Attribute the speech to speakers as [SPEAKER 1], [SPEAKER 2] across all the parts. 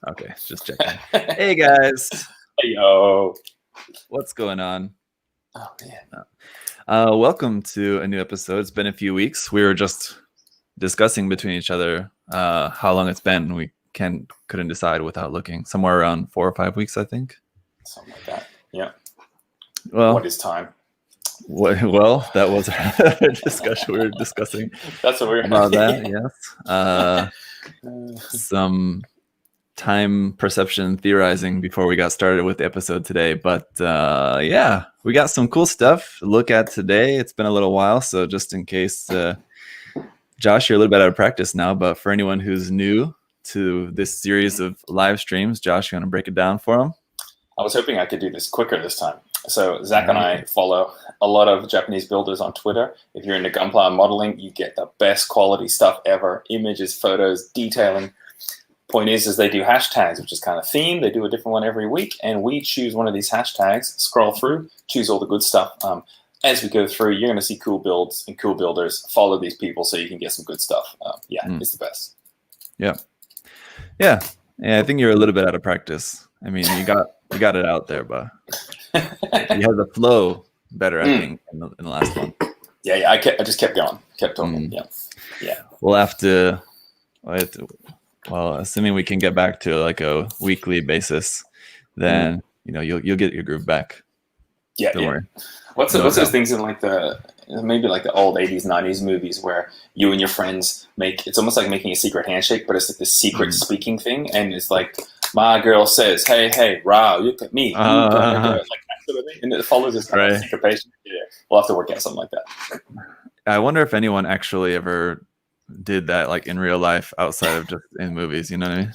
[SPEAKER 1] Okay, just checking. Hey guys,
[SPEAKER 2] Hey yo.
[SPEAKER 1] what's going on?
[SPEAKER 2] Oh man.
[SPEAKER 1] Welcome to a new episode. It's been a few weeks. We were just discussing between each other how long it's been. We couldn't decide without looking. Somewhere around 4 or 5 weeks, I think.
[SPEAKER 2] Something like that. Yeah.
[SPEAKER 1] Well,
[SPEAKER 2] What is time?
[SPEAKER 1] well, that was our discussion. We were discussing
[SPEAKER 2] That's what we're
[SPEAKER 1] about that. Yes. Some time perception theorizing before we got started with the episode today, but yeah, we got some cool stuff to look at today. It's been a little while, so just in case, Josh, you're a little bit out of practice now, but for anyone who's new to this series of live streams, Josh, you want to break it down for them?
[SPEAKER 2] I was hoping I could do this quicker this time. So Zach and I follow a lot of Japanese builders on Twitter. If you're into gunpla modeling, you get the best quality stuff ever. Images, photos, detailing. Point is they do hashtags, which is kind of themed. They do a different one every week, and we choose one of these hashtags, scroll through, choose all the good stuff. As we go through, you're going to see cool builds and cool builders. Follow these people so you can get some good stuff. It's the best.
[SPEAKER 1] Yeah. I think you're a little bit out of practice. I mean, you got it out there, but you had the flow better, I think, in the last one.
[SPEAKER 2] Yeah. I just kept going, kept talking. Yeah.
[SPEAKER 1] We'll have to. Well, assuming we can get back to like a weekly basis, then you'll get your groove back.
[SPEAKER 2] Yeah.
[SPEAKER 1] Don't worry.
[SPEAKER 2] What's those things in like the old 80s, 90s movies where you and your friends it's almost like making a secret handshake, but it's like this secret speaking thing, and it's like my girl says, "Hey, Ra, look at me," like that sort of thing, and it follows this kind of syncopation. Yeah, we'll have to work out something like that.
[SPEAKER 1] I wonder if anyone actually ever did that, like in real life, outside of just in movies. You know what I mean?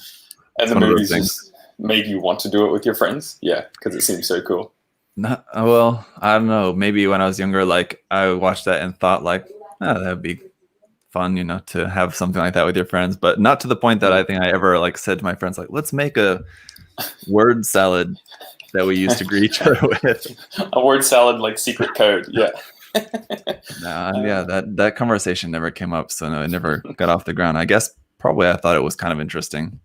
[SPEAKER 2] And the movies just made you want to do it with your friends, because it seems so cool.
[SPEAKER 1] Well, I don't know. Maybe when I was younger, like I watched that and thought, like, that'd be fun, to have something like that with your friends. But not to the point that I think I ever like said to my friends, like, let's make a word salad that we used to greet each other with.
[SPEAKER 2] A word salad, like secret code, yeah.
[SPEAKER 1] That conversation never came up, so no, it never got off the ground. I guess probably I thought it was kind of interesting,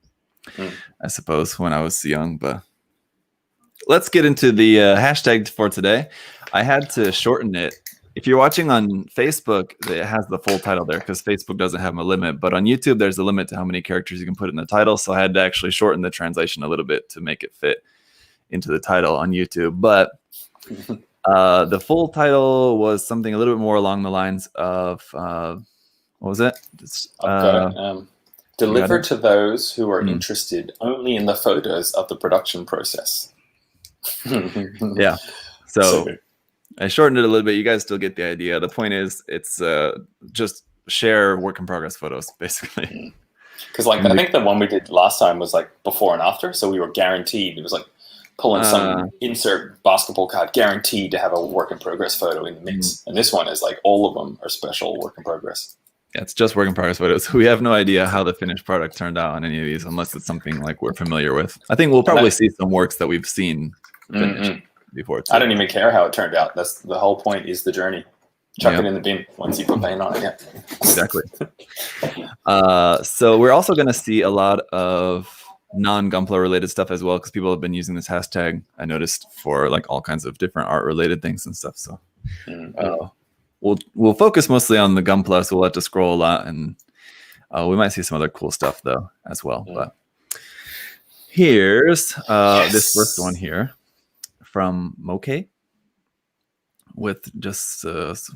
[SPEAKER 1] I suppose, when I was young. But let's get into the hashtag for today. I had to shorten it. If you're watching on Facebook, it has the full title there because Facebook doesn't have a limit. But on YouTube, there's a limit to how many characters you can put in the title. So I had to actually shorten the translation a little bit to make it fit into the title on YouTube. But the full title was something a little bit more along the lines of, what was it?
[SPEAKER 2] Deliver to those who are interested only in the photos of the production process.
[SPEAKER 1] Yeah. So I shortened it a little bit. You guys still get the idea. The point is, it's just share work in progress photos, basically.
[SPEAKER 2] Because I think the one we did last time was like before and after, so we were guaranteed. It was like pulling some insert basketball card, guaranteed to have a work in progress photo in the mix. And this one is like all of them are special work in progress.
[SPEAKER 1] Yeah, it's just work in progress photos. We have no idea how the finished product turned out on any of these, unless it's something like we're familiar with. I think we'll probably see some works that we've seen finished before. Too.
[SPEAKER 2] I don't even care how it turned out. That's the whole point, is the journey. Chuck it in the bin once you put paint on it. Yeah,
[SPEAKER 1] exactly. So we're also going to see a lot of non-Gunpla related stuff as well, because people have been using this hashtag, I noticed, for like all kinds of different art related things and stuff. So we'll focus mostly on the Gunpla, so we'll have to scroll a lot, and we might see some other cool stuff though as well. But here's this first one here from Moke, with just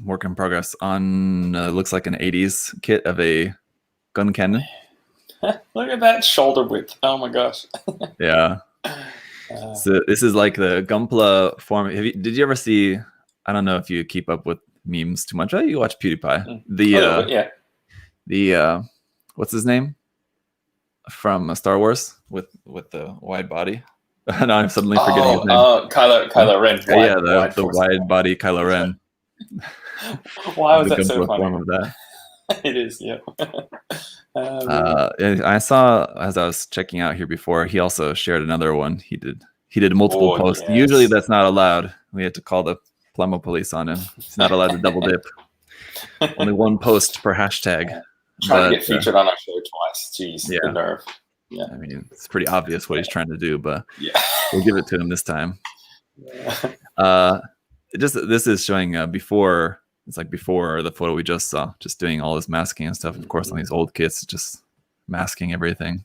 [SPEAKER 1] work in progress on looks like an 80s kit of a gun cannon.
[SPEAKER 2] Look at that shoulder width. Oh my gosh.
[SPEAKER 1] Yeah. So this is like the Gunpla form. Did you ever see, I don't know if you keep up with memes too much. You watch PewDiePie. The what's his name? From Star Wars with the wide body. No, I'm suddenly forgetting his name.
[SPEAKER 2] Kylo Ren.
[SPEAKER 1] The wide body Kylo Ren.
[SPEAKER 2] Why was that so funny?
[SPEAKER 1] Form of that.
[SPEAKER 2] It is, yeah.
[SPEAKER 1] I saw, as I was checking out here before, he also shared another one. He did multiple posts. Yes. Usually that's not allowed. We had to call the Plamo police on him. He's not allowed to double dip. Only one post per hashtag.
[SPEAKER 2] Trying to get featured on our show twice. Jeez, the nerve. Yeah.
[SPEAKER 1] I mean, it's pretty obvious what he's trying to do, but
[SPEAKER 2] Yeah.
[SPEAKER 1] we'll give it to him this time.
[SPEAKER 2] Yeah.
[SPEAKER 1] This is showing before. It's like before the photo we just saw, just doing all this masking and stuff. Of course, on these old kits, just masking everything.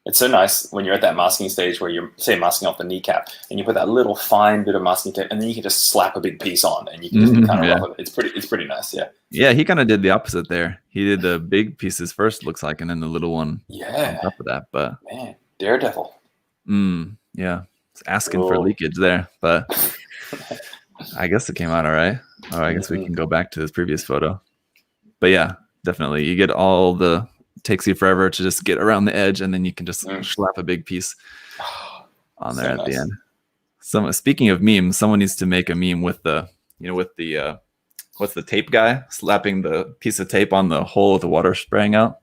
[SPEAKER 2] It's so nice when you're at that masking stage where you're, say, masking off the kneecap, and you put that little fine bit of masking tape, and then you can just slap a big piece on, and you can just be kind of rough with it. It's pretty nice, yeah.
[SPEAKER 1] Yeah, he kind of did the opposite there. He did the big pieces first, looks like, and then the little one on top of that. But
[SPEAKER 2] man, Daredevil.
[SPEAKER 1] Yeah, it's asking for leakage there, but I guess it came out all right. Oh, I guess we can go back to this previous photo. But yeah, definitely, you get all the. Takes you forever to just get around the edge, and then you can just slap a big piece on there at the end. Speaking of memes, someone needs to make a meme with the what's the tape guy slapping the piece of tape on the hole with the water spraying out.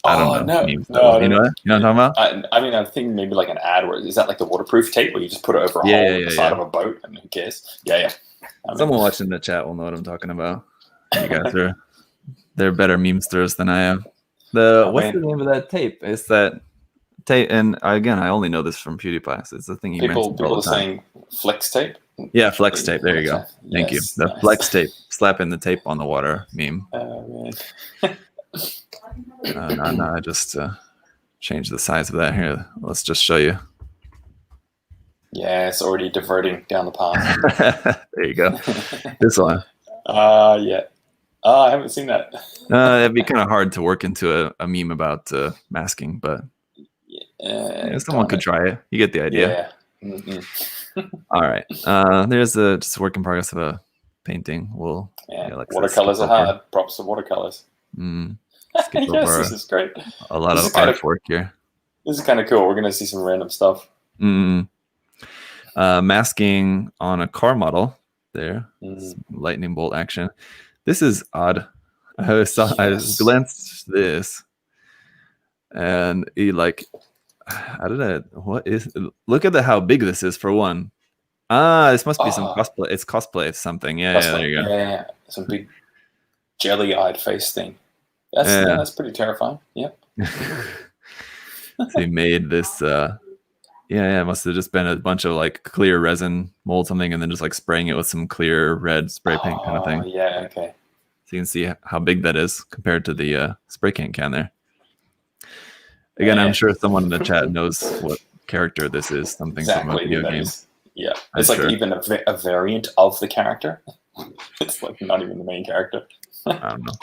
[SPEAKER 1] I don't know.
[SPEAKER 2] No,
[SPEAKER 1] you know what I'm talking about?
[SPEAKER 2] I mean, I think maybe like an ad where is that like the waterproof tape where you just put it over a hole on the side of a boat, and who cares? Yeah.
[SPEAKER 1] Someone watching the chat will know what I'm talking about. You guys they're better memesters than I am. What's the name of that tape? It's that tape, and again, I only know this from PewDiePie. So it's the thing you mentioned.
[SPEAKER 2] People are saying flex tape.
[SPEAKER 1] Yeah, flex tape. There you go. Thank you. The flex tape, slapping the tape on the water meme.
[SPEAKER 2] Man.
[SPEAKER 1] No, I just changed the size of that here. Let's just show you.
[SPEAKER 2] Yeah, it's already diverting down the path.
[SPEAKER 1] There you go. This one.
[SPEAKER 2] Yeah. I haven't seen that.
[SPEAKER 1] It'd be kind of hard to work into a meme about masking, but someone could try it. You get the idea.
[SPEAKER 2] Yeah.
[SPEAKER 1] All right. There's just a work in progress of a painting.
[SPEAKER 2] Watercolors are hard. Props to watercolors. Yes, this is great.
[SPEAKER 1] A lot of artwork here.
[SPEAKER 2] This is kind of cool. We're going to see some random stuff.
[SPEAKER 1] Masking on a car model there. Lightning bolt action. This is odd. I glanced this, and look at how big this is for one. This must be some cosplay. It's cosplay something. Yeah, there you go.
[SPEAKER 2] Yeah, some big jelly-eyed face thing. That's pretty terrifying. Yep.
[SPEAKER 1] They made this. It must have just been a bunch of like clear resin mold something, and then just like spraying it with some clear red spray paint kind of thing.
[SPEAKER 2] Yeah, okay.
[SPEAKER 1] So you can see how big that is compared to the spray can there. Again, I'm sure someone in the chat knows what character this is. Something from a video game.
[SPEAKER 2] Yeah, it's like even a variant of the character. It's like not even the main character.
[SPEAKER 1] I don't know.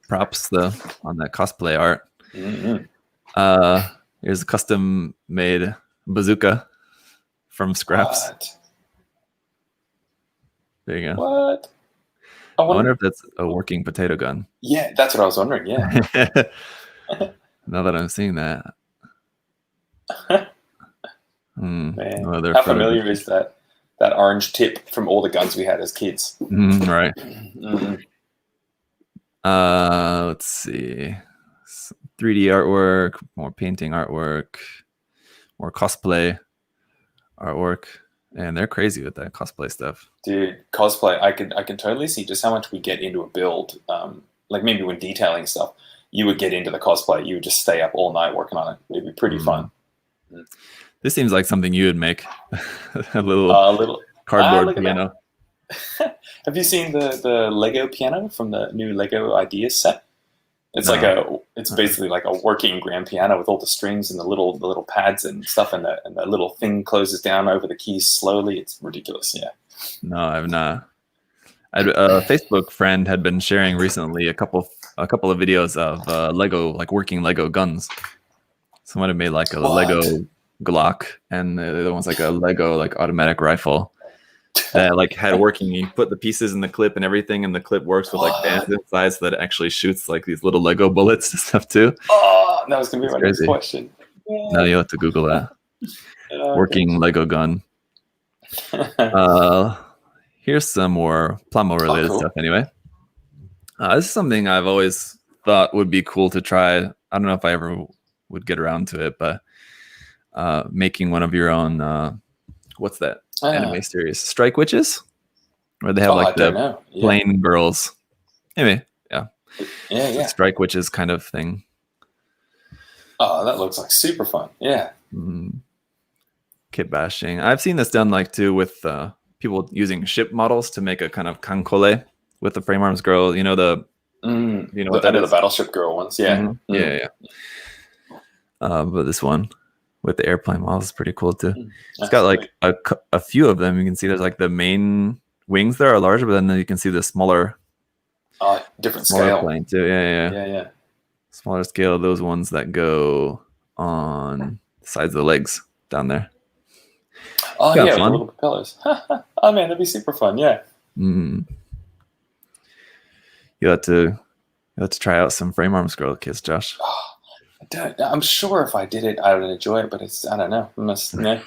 [SPEAKER 1] Props though on that cosplay art. Here's a custom made bazooka from scraps.
[SPEAKER 2] What?
[SPEAKER 1] There you go.
[SPEAKER 2] What?
[SPEAKER 1] I wonder if that's a working potato gun.
[SPEAKER 2] Yeah, that's what I was wondering. Yeah.
[SPEAKER 1] Now that I'm seeing that.
[SPEAKER 2] Man, how familiar is that orange tip from all the guns we had as kids?
[SPEAKER 1] Right. Let's see. 3D artwork, more painting artwork, more cosplay artwork, and they're crazy with that cosplay stuff.
[SPEAKER 2] Dude, cosplay, I can totally see just how much we get into a build. Like maybe when detailing stuff, you would get into the cosplay. You would just stay up all night working on it. It'd be pretty fun.
[SPEAKER 1] This seems like something you would make. a little cardboard piano.
[SPEAKER 2] Have you seen the Lego piano from the new Lego Ideas set? It's it's basically like a working grand piano with all the strings and the little pads and stuff, and the little thing closes down over the keys slowly. It's ridiculous. Yeah.
[SPEAKER 1] No, I've not. A Facebook friend had been sharing recently a couple of videos of Lego, like working Lego guns. Someone had made like a Lego Glock, and the other one's like a Lego like automatic rifle. That like had working. You put the pieces in the clip and everything, and the clip works with like bands inside, so that it actually shoots like these little Lego bullets and stuff too.
[SPEAKER 2] Oh, that was gonna be my next question.
[SPEAKER 1] Now you have to Google that. Working Lego gun. Here's some more Plamo related stuff. Anyway, this is something I've always thought would be cool to try. I don't know if I ever would get around to it, but making one of your own. What's that anime series? Strike Witches, where they have like the plain girls. Anyway, yeah. Strike Witches kind of thing.
[SPEAKER 2] Oh, that looks like super fun. Yeah.
[SPEAKER 1] Kit bashing. I've seen this done like too with people using ship models to make a kind of kankole with the frame arms girl. You know what that
[SPEAKER 2] I know
[SPEAKER 1] is?
[SPEAKER 2] the Battleship Girl ones. Yeah.
[SPEAKER 1] Yeah. But this one with the airplane models is pretty cool too. It's got like a few of them. You can see there's like the main wings there are larger, but then you can see the smaller
[SPEAKER 2] different scale
[SPEAKER 1] plane too. Yeah. Smaller scale, those ones that go on the sides of the legs down there.
[SPEAKER 2] Oh yeah, with the little propellers. Oh man, that'd be super fun. Yeah.
[SPEAKER 1] You have to try out some frame arms girl kits, Josh.
[SPEAKER 2] I'm sure if I did it, I would enjoy it, but I don't know. I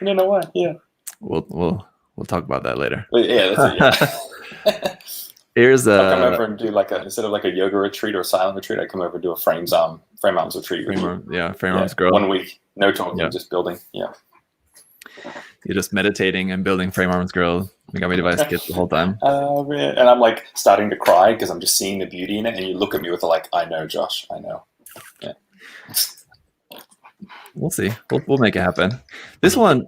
[SPEAKER 2] don't know what. Yeah.
[SPEAKER 1] We'll talk about that later.
[SPEAKER 2] But yeah, that's it. Yeah.
[SPEAKER 1] Here's
[SPEAKER 2] I'll come over and do instead of like a yoga retreat or a silent retreat, I come over and do a frame arms retreat.
[SPEAKER 1] Frame arms girl.
[SPEAKER 2] 1 week, no talking, just building. Yeah.
[SPEAKER 1] You're just meditating and building frame arms girl Megami Device kits the whole time.
[SPEAKER 2] Oh man! And I'm like starting to cry because I'm just seeing the beauty in it, and you look at me with I know, Josh, I know. Yeah.
[SPEAKER 1] We'll see. We'll make it happen. This one,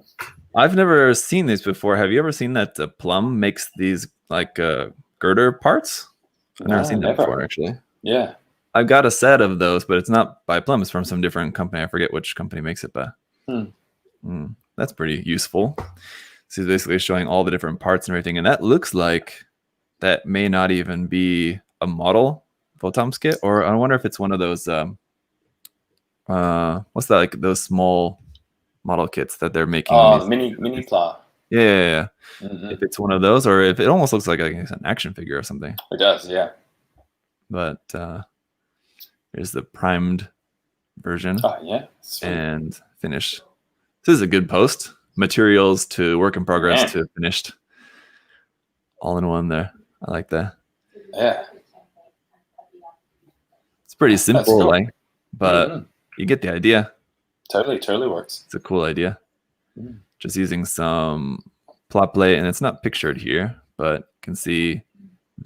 [SPEAKER 1] I've never seen these before. Have you ever seen that Plum makes these girder parts? I've never seen that before, actually.
[SPEAKER 2] Yeah.
[SPEAKER 1] I've got a set of those, but it's not by Plum. It's from some different company. I forget which company makes it, but that's pretty useful. So he's basically showing all the different parts and everything, and that looks like that may not even be a model Votom's kit, or I wonder if it's one of those what's that, like those small model kits that they're making.
[SPEAKER 2] Oh, mini Pla.
[SPEAKER 1] Yeah. If it's one of those, or if it almost looks like an action figure or something.
[SPEAKER 2] It does, yeah.
[SPEAKER 1] But here's the primed version.
[SPEAKER 2] Oh yeah. Sweet.
[SPEAKER 1] And finished. This is a good post. Materials to work in progress to finished. All in one there. I like that.
[SPEAKER 2] Yeah.
[SPEAKER 1] It's pretty simple, cool. But you get the idea.
[SPEAKER 2] Totally works.
[SPEAKER 1] It's a cool idea. Just using some plot plate, and it's not pictured here, but you can see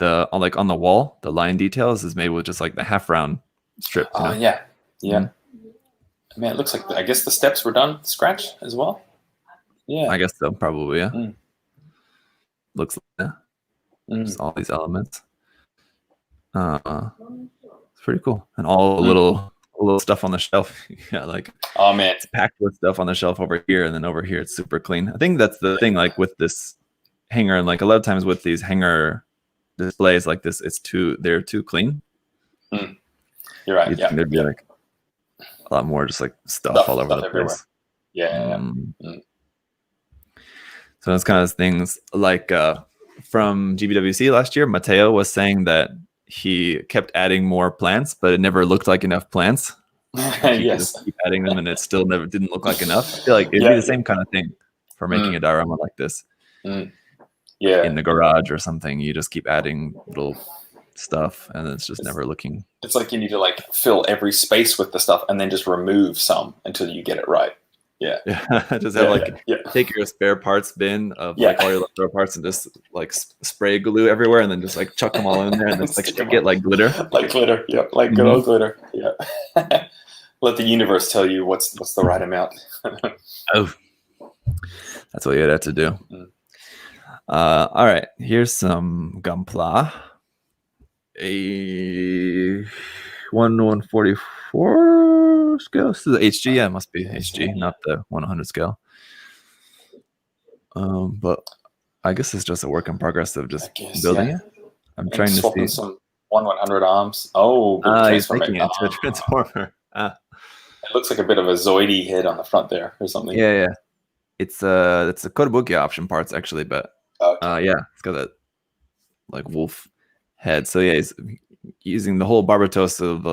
[SPEAKER 1] on the wall, the line details is made with just like the half round strip.
[SPEAKER 2] Oh yeah. I mean, it looks like I guess the steps were done scratch as well. Yeah,
[SPEAKER 1] I guess so. Probably, yeah. Looks like that. Just all these elements. It's pretty cool, and all the little stuff on the shelf. Yeah,
[SPEAKER 2] oh man,
[SPEAKER 1] it's packed with stuff on the shelf over here, and then over here it's super clean. I think that's the thing, like with this hanger, and like a lot of times with these hanger displays like this, they're too clean.
[SPEAKER 2] You're right. Yeah,
[SPEAKER 1] there'd be like a lot more just like stuff all over the place.
[SPEAKER 2] Yeah.
[SPEAKER 1] So it's kind of things like from GBWC last year, Mateo was saying that he kept adding more plants, but it never looked like enough plants.
[SPEAKER 2] Yes.
[SPEAKER 1] Just keep adding them, and it still never didn't look like enough. I feel like it'd be the same kind of thing for making a diorama like this.
[SPEAKER 2] Yeah.
[SPEAKER 1] In the garage or something, you just keep adding little stuff, and it's just never looking.
[SPEAKER 2] It's like you need to fill every space with the stuff, and then just remove some until you get it right. Yeah.
[SPEAKER 1] Just have take your spare parts bin of all your leftover parts and just spray glue everywhere, and then just chuck them all in there, and then stick it like glitter.
[SPEAKER 2] Like glitter, yeah, like good old glitter, yeah. Let the universe tell you what's the right amount.
[SPEAKER 1] Oh, that's what you'd have to do. All right, here's some Gunpla. A 1/144 scale. This is the HG. Yeah, it must be HG, not the 1/100 scale. But I guess it's just a work in progress of just building it. I'm trying to see
[SPEAKER 2] some 1/100 arms. Oh,
[SPEAKER 1] he's making it into a transformer.
[SPEAKER 2] It looks like a bit of a Zoidy head on the front there or something.
[SPEAKER 1] Yeah. It's a Kotobuki option parts actually, but it's got that wolf head. So yeah, he's using the whole Barbatos of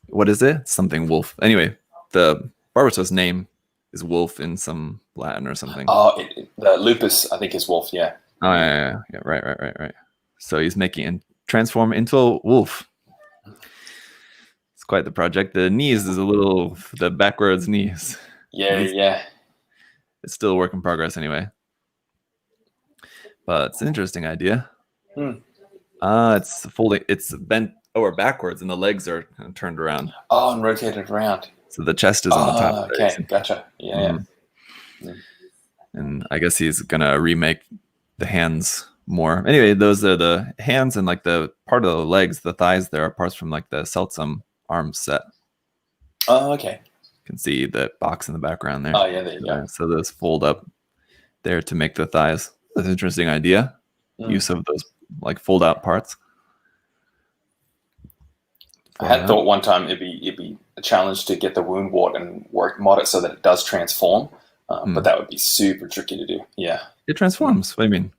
[SPEAKER 1] what is it? Something wolf. Anyway, the Barbatos name is wolf in some Latin or something.
[SPEAKER 2] Oh, the lupus I think is wolf. Yeah.
[SPEAKER 1] Oh yeah. Right. So he's making it transform into a wolf. It's quite the project. The knees is the backwards knees.
[SPEAKER 2] Yeah.
[SPEAKER 1] It's still a work in progress anyway. But it's an interesting idea. It's folding. It's bent or backwards, and the legs are kind of turned around.
[SPEAKER 2] Oh, and rotated around.
[SPEAKER 1] So the chest is on the top.
[SPEAKER 2] Okay, gotcha. Yeah.
[SPEAKER 1] And I guess he's gonna remake the hands more. Anyway, those are the hands, and like the part of the legs, the thighs there are parts from like the Seltsum arms set.
[SPEAKER 2] Oh, okay.
[SPEAKER 1] You can see the box in the background there.
[SPEAKER 2] Oh, yeah, there you go.
[SPEAKER 1] So those fold up there to make the thighs. That's an interesting idea. Use of those like fold out parts.
[SPEAKER 2] I had thought one time it'd be a challenge to get the wound wart and mod it so that it does transform, but that would be super tricky to do. Yeah,
[SPEAKER 1] it transforms. What do you mean?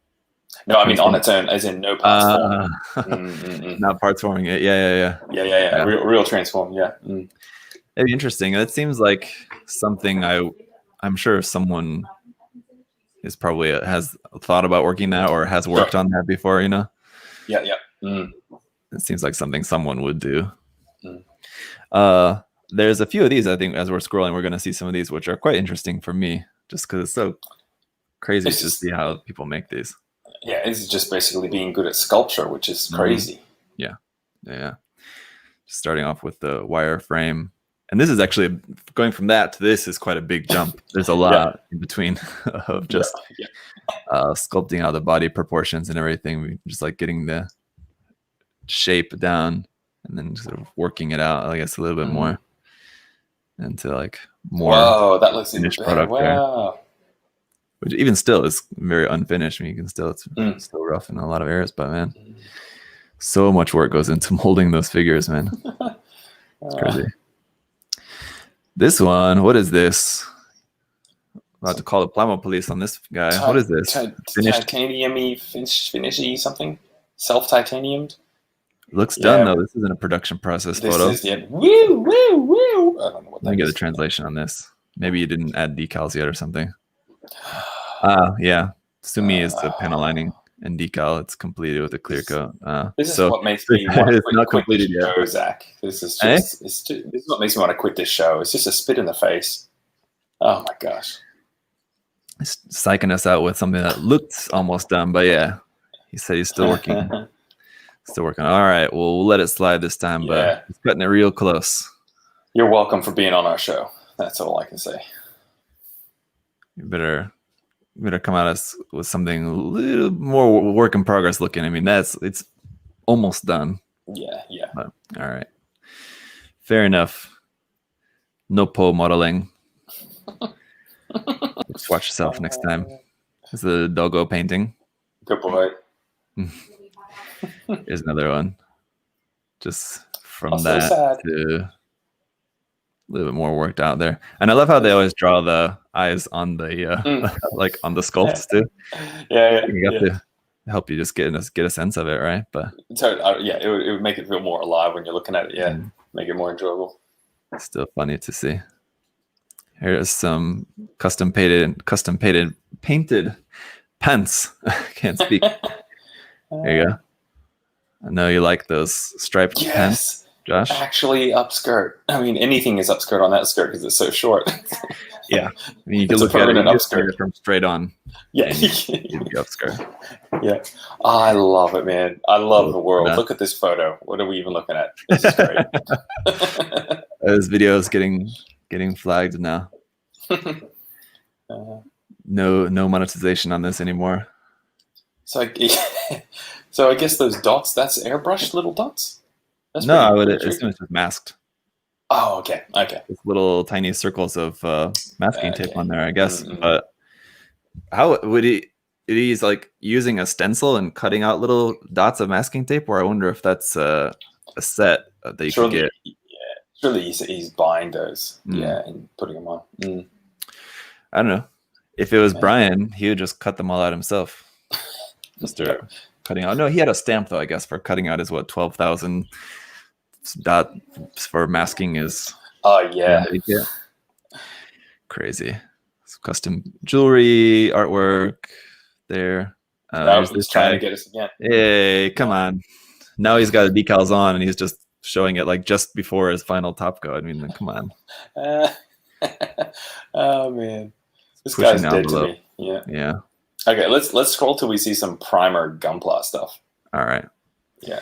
[SPEAKER 2] No, I mean on its own, as in no parts form.
[SPEAKER 1] Not parts forming it. Yeah.
[SPEAKER 2] Real transform. Yeah.
[SPEAKER 1] It'd be interesting. It seems like something I'm sure someone is probably has thought about working that or has worked on that before. You know.
[SPEAKER 2] Yeah.
[SPEAKER 1] It seems like something someone would do. There's a few of these, I think, as we're scrolling, we're going to see some of these, which are quite interesting for me, just because it's so crazy to see how people make these.
[SPEAKER 2] Yeah, it's just basically being good at sculpture, which is crazy.
[SPEAKER 1] Yeah. Just starting off with the wire frame. And this is actually, going from that to this is quite a big jump. There's a lot in between of just sculpting out the body proportions and everything. Just like getting the shape down and then sort of working it out, I guess, a little bit more into like more.
[SPEAKER 2] Wow, that looks
[SPEAKER 1] finished product there. Which even still is very unfinished. I mean, you can still, it's still rough in a lot of areas, but man, so much work goes into molding those figures, man. It's crazy. This one, what is this? About to call the Plamo police on this guy. What is this?
[SPEAKER 2] Titanium-y, finishy something? Self-titaniumed?
[SPEAKER 1] Looks done though. This isn't a production process photo.
[SPEAKER 2] Woo, woo, woo. I don't know what that
[SPEAKER 1] Let me get
[SPEAKER 2] is.
[SPEAKER 1] a translation on this. Maybe you didn't add decals yet or something. Yeah. Sumi is the panel lining and decal. It's completed with a clear coat.
[SPEAKER 2] This is what makes me want to
[SPEAKER 1] not
[SPEAKER 2] quit
[SPEAKER 1] completed
[SPEAKER 2] this
[SPEAKER 1] yet.
[SPEAKER 2] show, Zach. This is just, this is what makes me want to quit this show. It's just a spit in the face. Oh my gosh.
[SPEAKER 1] He's psyching us out with something that looked almost done, but yeah, he said he's still working. Still working. All right, well, we'll let it slide this time, but he's cutting it real close.
[SPEAKER 2] You're welcome for being on our show. That's all I can say.
[SPEAKER 1] You better come at us with something a little more work in progress looking. I mean, it's almost done.
[SPEAKER 2] Yeah.
[SPEAKER 1] But, all right. Fair enough. No pole modeling. Just watch yourself next time. It's the doggo painting.
[SPEAKER 2] Good boy.
[SPEAKER 1] Here's another one. Just from
[SPEAKER 2] Also
[SPEAKER 1] that
[SPEAKER 2] sad.
[SPEAKER 1] to a little bit more worked out there. And I love how they always draw the eyes on the like on the sculpts too.
[SPEAKER 2] Yeah.
[SPEAKER 1] You got to help you just get a sense of it, right? But
[SPEAKER 2] So, it would make it feel more alive when you're looking at it. Yeah, make it more enjoyable.
[SPEAKER 1] it's still funny to see. Here's some custom painted pants. Can't speak. There you go. I know you like those striped pants, Josh.
[SPEAKER 2] Actually, upskirt. I mean, anything is upskirt on that skirt because it's so short.
[SPEAKER 1] Yeah, I mean, you can
[SPEAKER 2] It's
[SPEAKER 1] look
[SPEAKER 2] a
[SPEAKER 1] at it
[SPEAKER 2] permanent upskirt
[SPEAKER 1] from straight on.
[SPEAKER 2] Yeah,
[SPEAKER 1] You'd be upskirt.
[SPEAKER 2] Yeah. I love it, man. I love the world. Look at this photo. What are we even looking at? This is great.
[SPEAKER 1] This video is getting flagged now. No monetization on this anymore.
[SPEAKER 2] So I guess those dots, that's airbrushed little dots? That's
[SPEAKER 1] No, I would
[SPEAKER 2] pretty
[SPEAKER 1] assume it's just masked.
[SPEAKER 2] Oh, okay.
[SPEAKER 1] With little tiny circles of masking tape on there, I guess. But how would he's like using a stencil and cutting out little dots of masking tape? Or I wonder if that's a set that you could get.
[SPEAKER 2] Yeah, surely he's buying those. Yeah, and putting them on.
[SPEAKER 1] I don't know. If it was Brian, he would just cut them all out himself. Just cutting out. No, he had a stamp though, I guess, for cutting out his 12,000 dots for masking his.
[SPEAKER 2] Oh yeah.
[SPEAKER 1] Crazy. Some custom jewelry, artwork there.
[SPEAKER 2] He's this trying to get us again.
[SPEAKER 1] Hey, come on. Now he's got the decals on and he's just showing it like just before his final top coat. I mean, come on.
[SPEAKER 2] Oh man. This guy's dead to me. Yeah. Okay, let's scroll till we see some primer Gunpla stuff.
[SPEAKER 1] All right.
[SPEAKER 2] Yeah.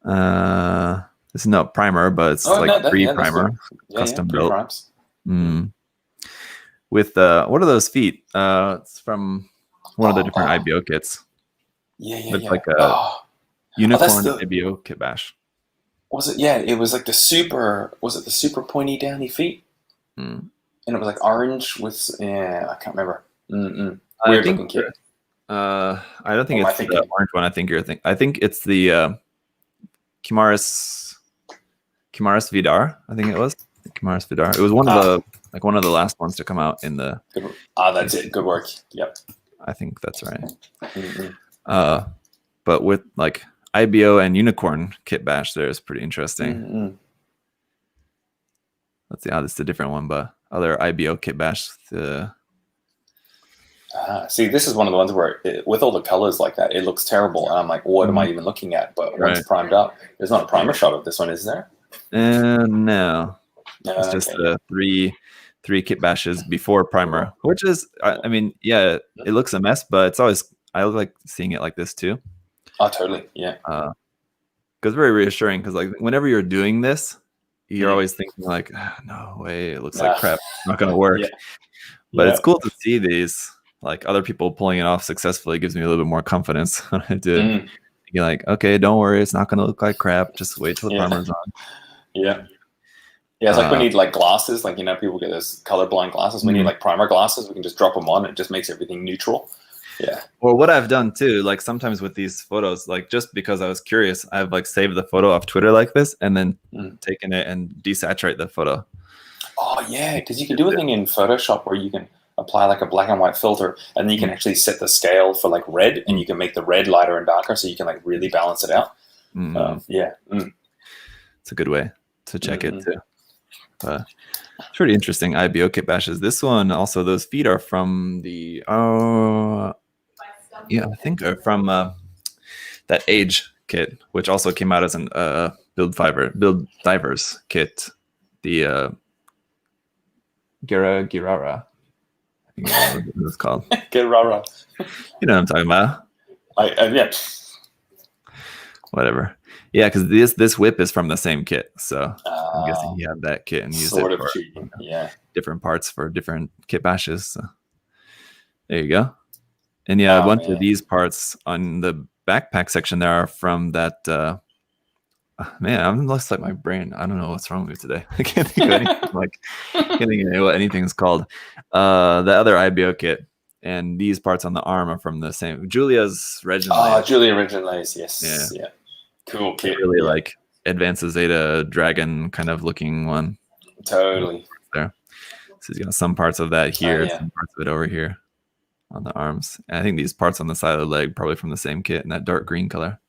[SPEAKER 1] It's not primer, but it's pre-primer, custom built. With what are those feet? It's from one of the different IBO kits. It's like a unicorn IBO kit bash.
[SPEAKER 2] Was it? Yeah, it was like the super. Was it the super pointy downy feet? And it was like orange with. Yeah, I can't remember. Weird looking kit.
[SPEAKER 1] I don't think it's the orange one. I think you're thinking. I think it's the Kimaris Vidar. I think it was Kimaris Vidar. It was one of the last ones to come out in the.
[SPEAKER 2] That's it. Good work. Yep.
[SPEAKER 1] I think that's right. But with like IBO and unicorn kit bash, there is pretty interesting. Let's see. This is a different one, but other IBO kit bash.
[SPEAKER 2] See, this is one of the ones where, with all the colors like that, it looks terrible, and I'm like, what am I even looking at? But when it's primed up, there's not a primer shot of this one, is there?
[SPEAKER 1] No. It's just three kit bashes before primer, which is, I mean, yeah, it looks a mess, but it's always, I like seeing it like this too.
[SPEAKER 2] Oh, totally, yeah.
[SPEAKER 1] Because very reassuring, because like whenever you're doing this, you're always thinking like, no way, it looks like crap, it's not going to work. But it's cool to see these. Like other people pulling it off successfully gives me a little bit more confidence when I do it. You're like, okay, don't worry, it's not going to look like crap. Just wait till the primer's on.
[SPEAKER 2] Yeah, it's like we need like glasses. Like, people get those colorblind glasses. We need like primer glasses. We can just drop them on. And it just makes everything neutral. Yeah.
[SPEAKER 1] Or what I've done too, like sometimes with these photos, like just because I was curious, I've like saved the photo off Twitter like this and then taken it and desaturate the photo.
[SPEAKER 2] Oh yeah, because you can do a thing in Photoshop where you can apply like a black and white filter, and then you can actually set the scale for like red, and you can make the red lighter and darker, so you can like really balance it out.
[SPEAKER 1] It's a good way to check it too. It's pretty interesting. IBO kit bashes. This one also, those feet are from the I think are from that Age kit, which also came out as an Build Divers kit. The Girara. I think that's what it's called.
[SPEAKER 2] Girara.
[SPEAKER 1] You know what I'm talking about.
[SPEAKER 2] Yeah.
[SPEAKER 1] Whatever. Yeah, because this whip is from the same kit, so I'm guessing he had that kit and used it for different parts for different kit bashes. So there you go. And a bunch of these parts on the backpack section there are from that. Man, I'm lost like my brain. I don't know what's wrong with me today. I can't think of anything. Can't think of what anything's called. The other IBO kit. And these parts on the arm are from the same. Julia's Reginald.
[SPEAKER 2] Julia Reginald, yes. Yeah. Cool kit.
[SPEAKER 1] Really like Advanced Zeta Dragon kind of looking one.
[SPEAKER 2] Totally.
[SPEAKER 1] There. So he's got some parts of that here, some parts of it over here on the arms. And I think these parts on the side of the leg probably from the same kit in that dark green color.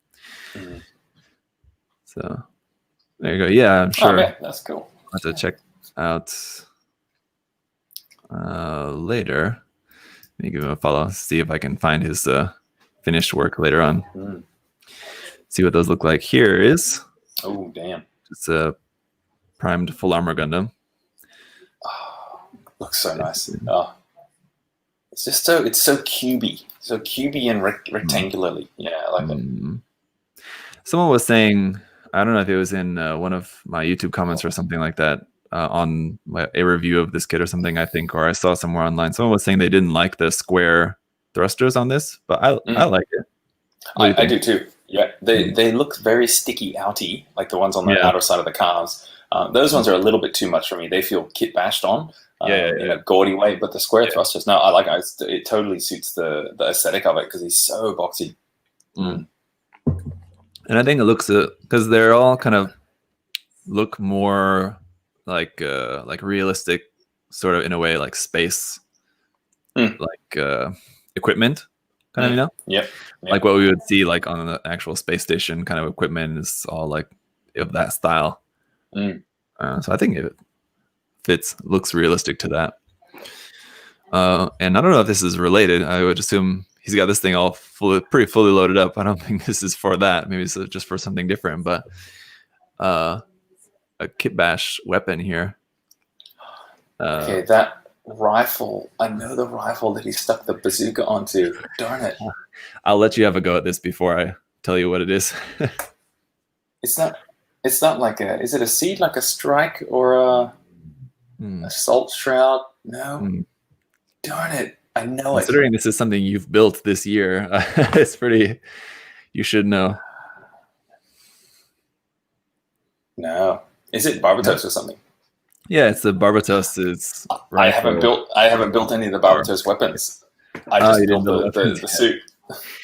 [SPEAKER 1] So there you go. Yeah, I'm sure.
[SPEAKER 2] That's cool.
[SPEAKER 1] I'll have to check out later. Let me give him a follow, see if I can find his finished work later on. See what those look like. Here is.
[SPEAKER 2] Oh, damn.
[SPEAKER 1] It's a primed full armor Gundam.
[SPEAKER 2] Oh, looks so nice. Oh. It's just so cubey. So cubey and rectangularly. Yeah, I like it.
[SPEAKER 1] Someone was saying, I don't know if it was in one of my YouTube comments or something like that, on a review of this kit or something, I think, or I saw somewhere online. Someone was saying they didn't like the square thrusters on this, but I like it.
[SPEAKER 2] I do too. Yeah, they look very sticky outy, like the ones on the outer side of the calves. Those ones are a little bit too much for me. They feel kit bashed on in a gaudy way, but the square thrusters, no, I like it. It totally suits the aesthetic of it because he's so boxy.
[SPEAKER 1] And I think it looks, because they're all kind of look more like realistic, sort of in a way, like space, like equipment, kind of,
[SPEAKER 2] Yep.
[SPEAKER 1] Like what we would see like on the actual space station kind of equipment is all like of that style. So I think it looks realistic to that. And I don't know if this is related. I would assume he's got this thing all pretty fully loaded up. I don't think this is for that. Maybe it's just for something different, but a kit bash weapon here.
[SPEAKER 2] Okay, that rifle. I know the rifle that he stuck the bazooka onto. Darn it.
[SPEAKER 1] I'll let you have a go at this before I tell you what it is.
[SPEAKER 2] It's not like a. Is it a seed like a strike or a salt shroud? No. Darn it! I know it.
[SPEAKER 1] Considering this is something you've built this year, it's pretty. You should know.
[SPEAKER 2] No, is it Barbatos or something?
[SPEAKER 1] Yeah, it's the Barbatos. It's
[SPEAKER 2] I haven't built any of the Barbatos weapons. I just built the suit.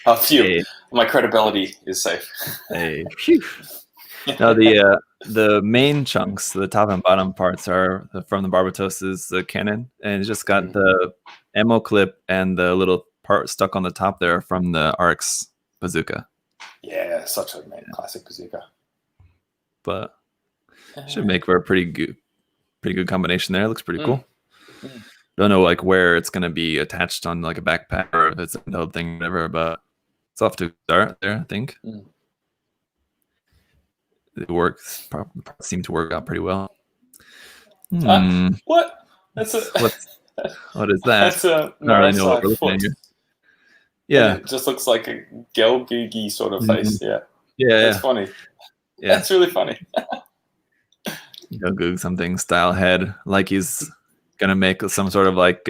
[SPEAKER 2] Oh, phew. Hey. My credibility is safe.
[SPEAKER 1] Hey. No, the main chunks, the top and bottom parts, are from the Barbatos's cannon, and it's just got the ammo clip and the little part stuck on the top there from the RX bazooka.
[SPEAKER 2] Yeah, such a classic bazooka.
[SPEAKER 1] But should make for a pretty good combination there. It looks pretty cool. Don't know like where it's gonna be attached on like a backpack or if it's another thing, whatever. But it's off to start there, I think. It works. Seemed to work out pretty well.
[SPEAKER 2] What? That's
[SPEAKER 1] what is that?
[SPEAKER 2] That's a
[SPEAKER 1] not really know what we're looking at here. Yeah,
[SPEAKER 2] it just looks like a Gelgugi sort of face. Yeah,
[SPEAKER 1] that's
[SPEAKER 2] funny. Yeah, that's really funny.
[SPEAKER 1] Gelgoog something style head, like he's gonna make some sort of like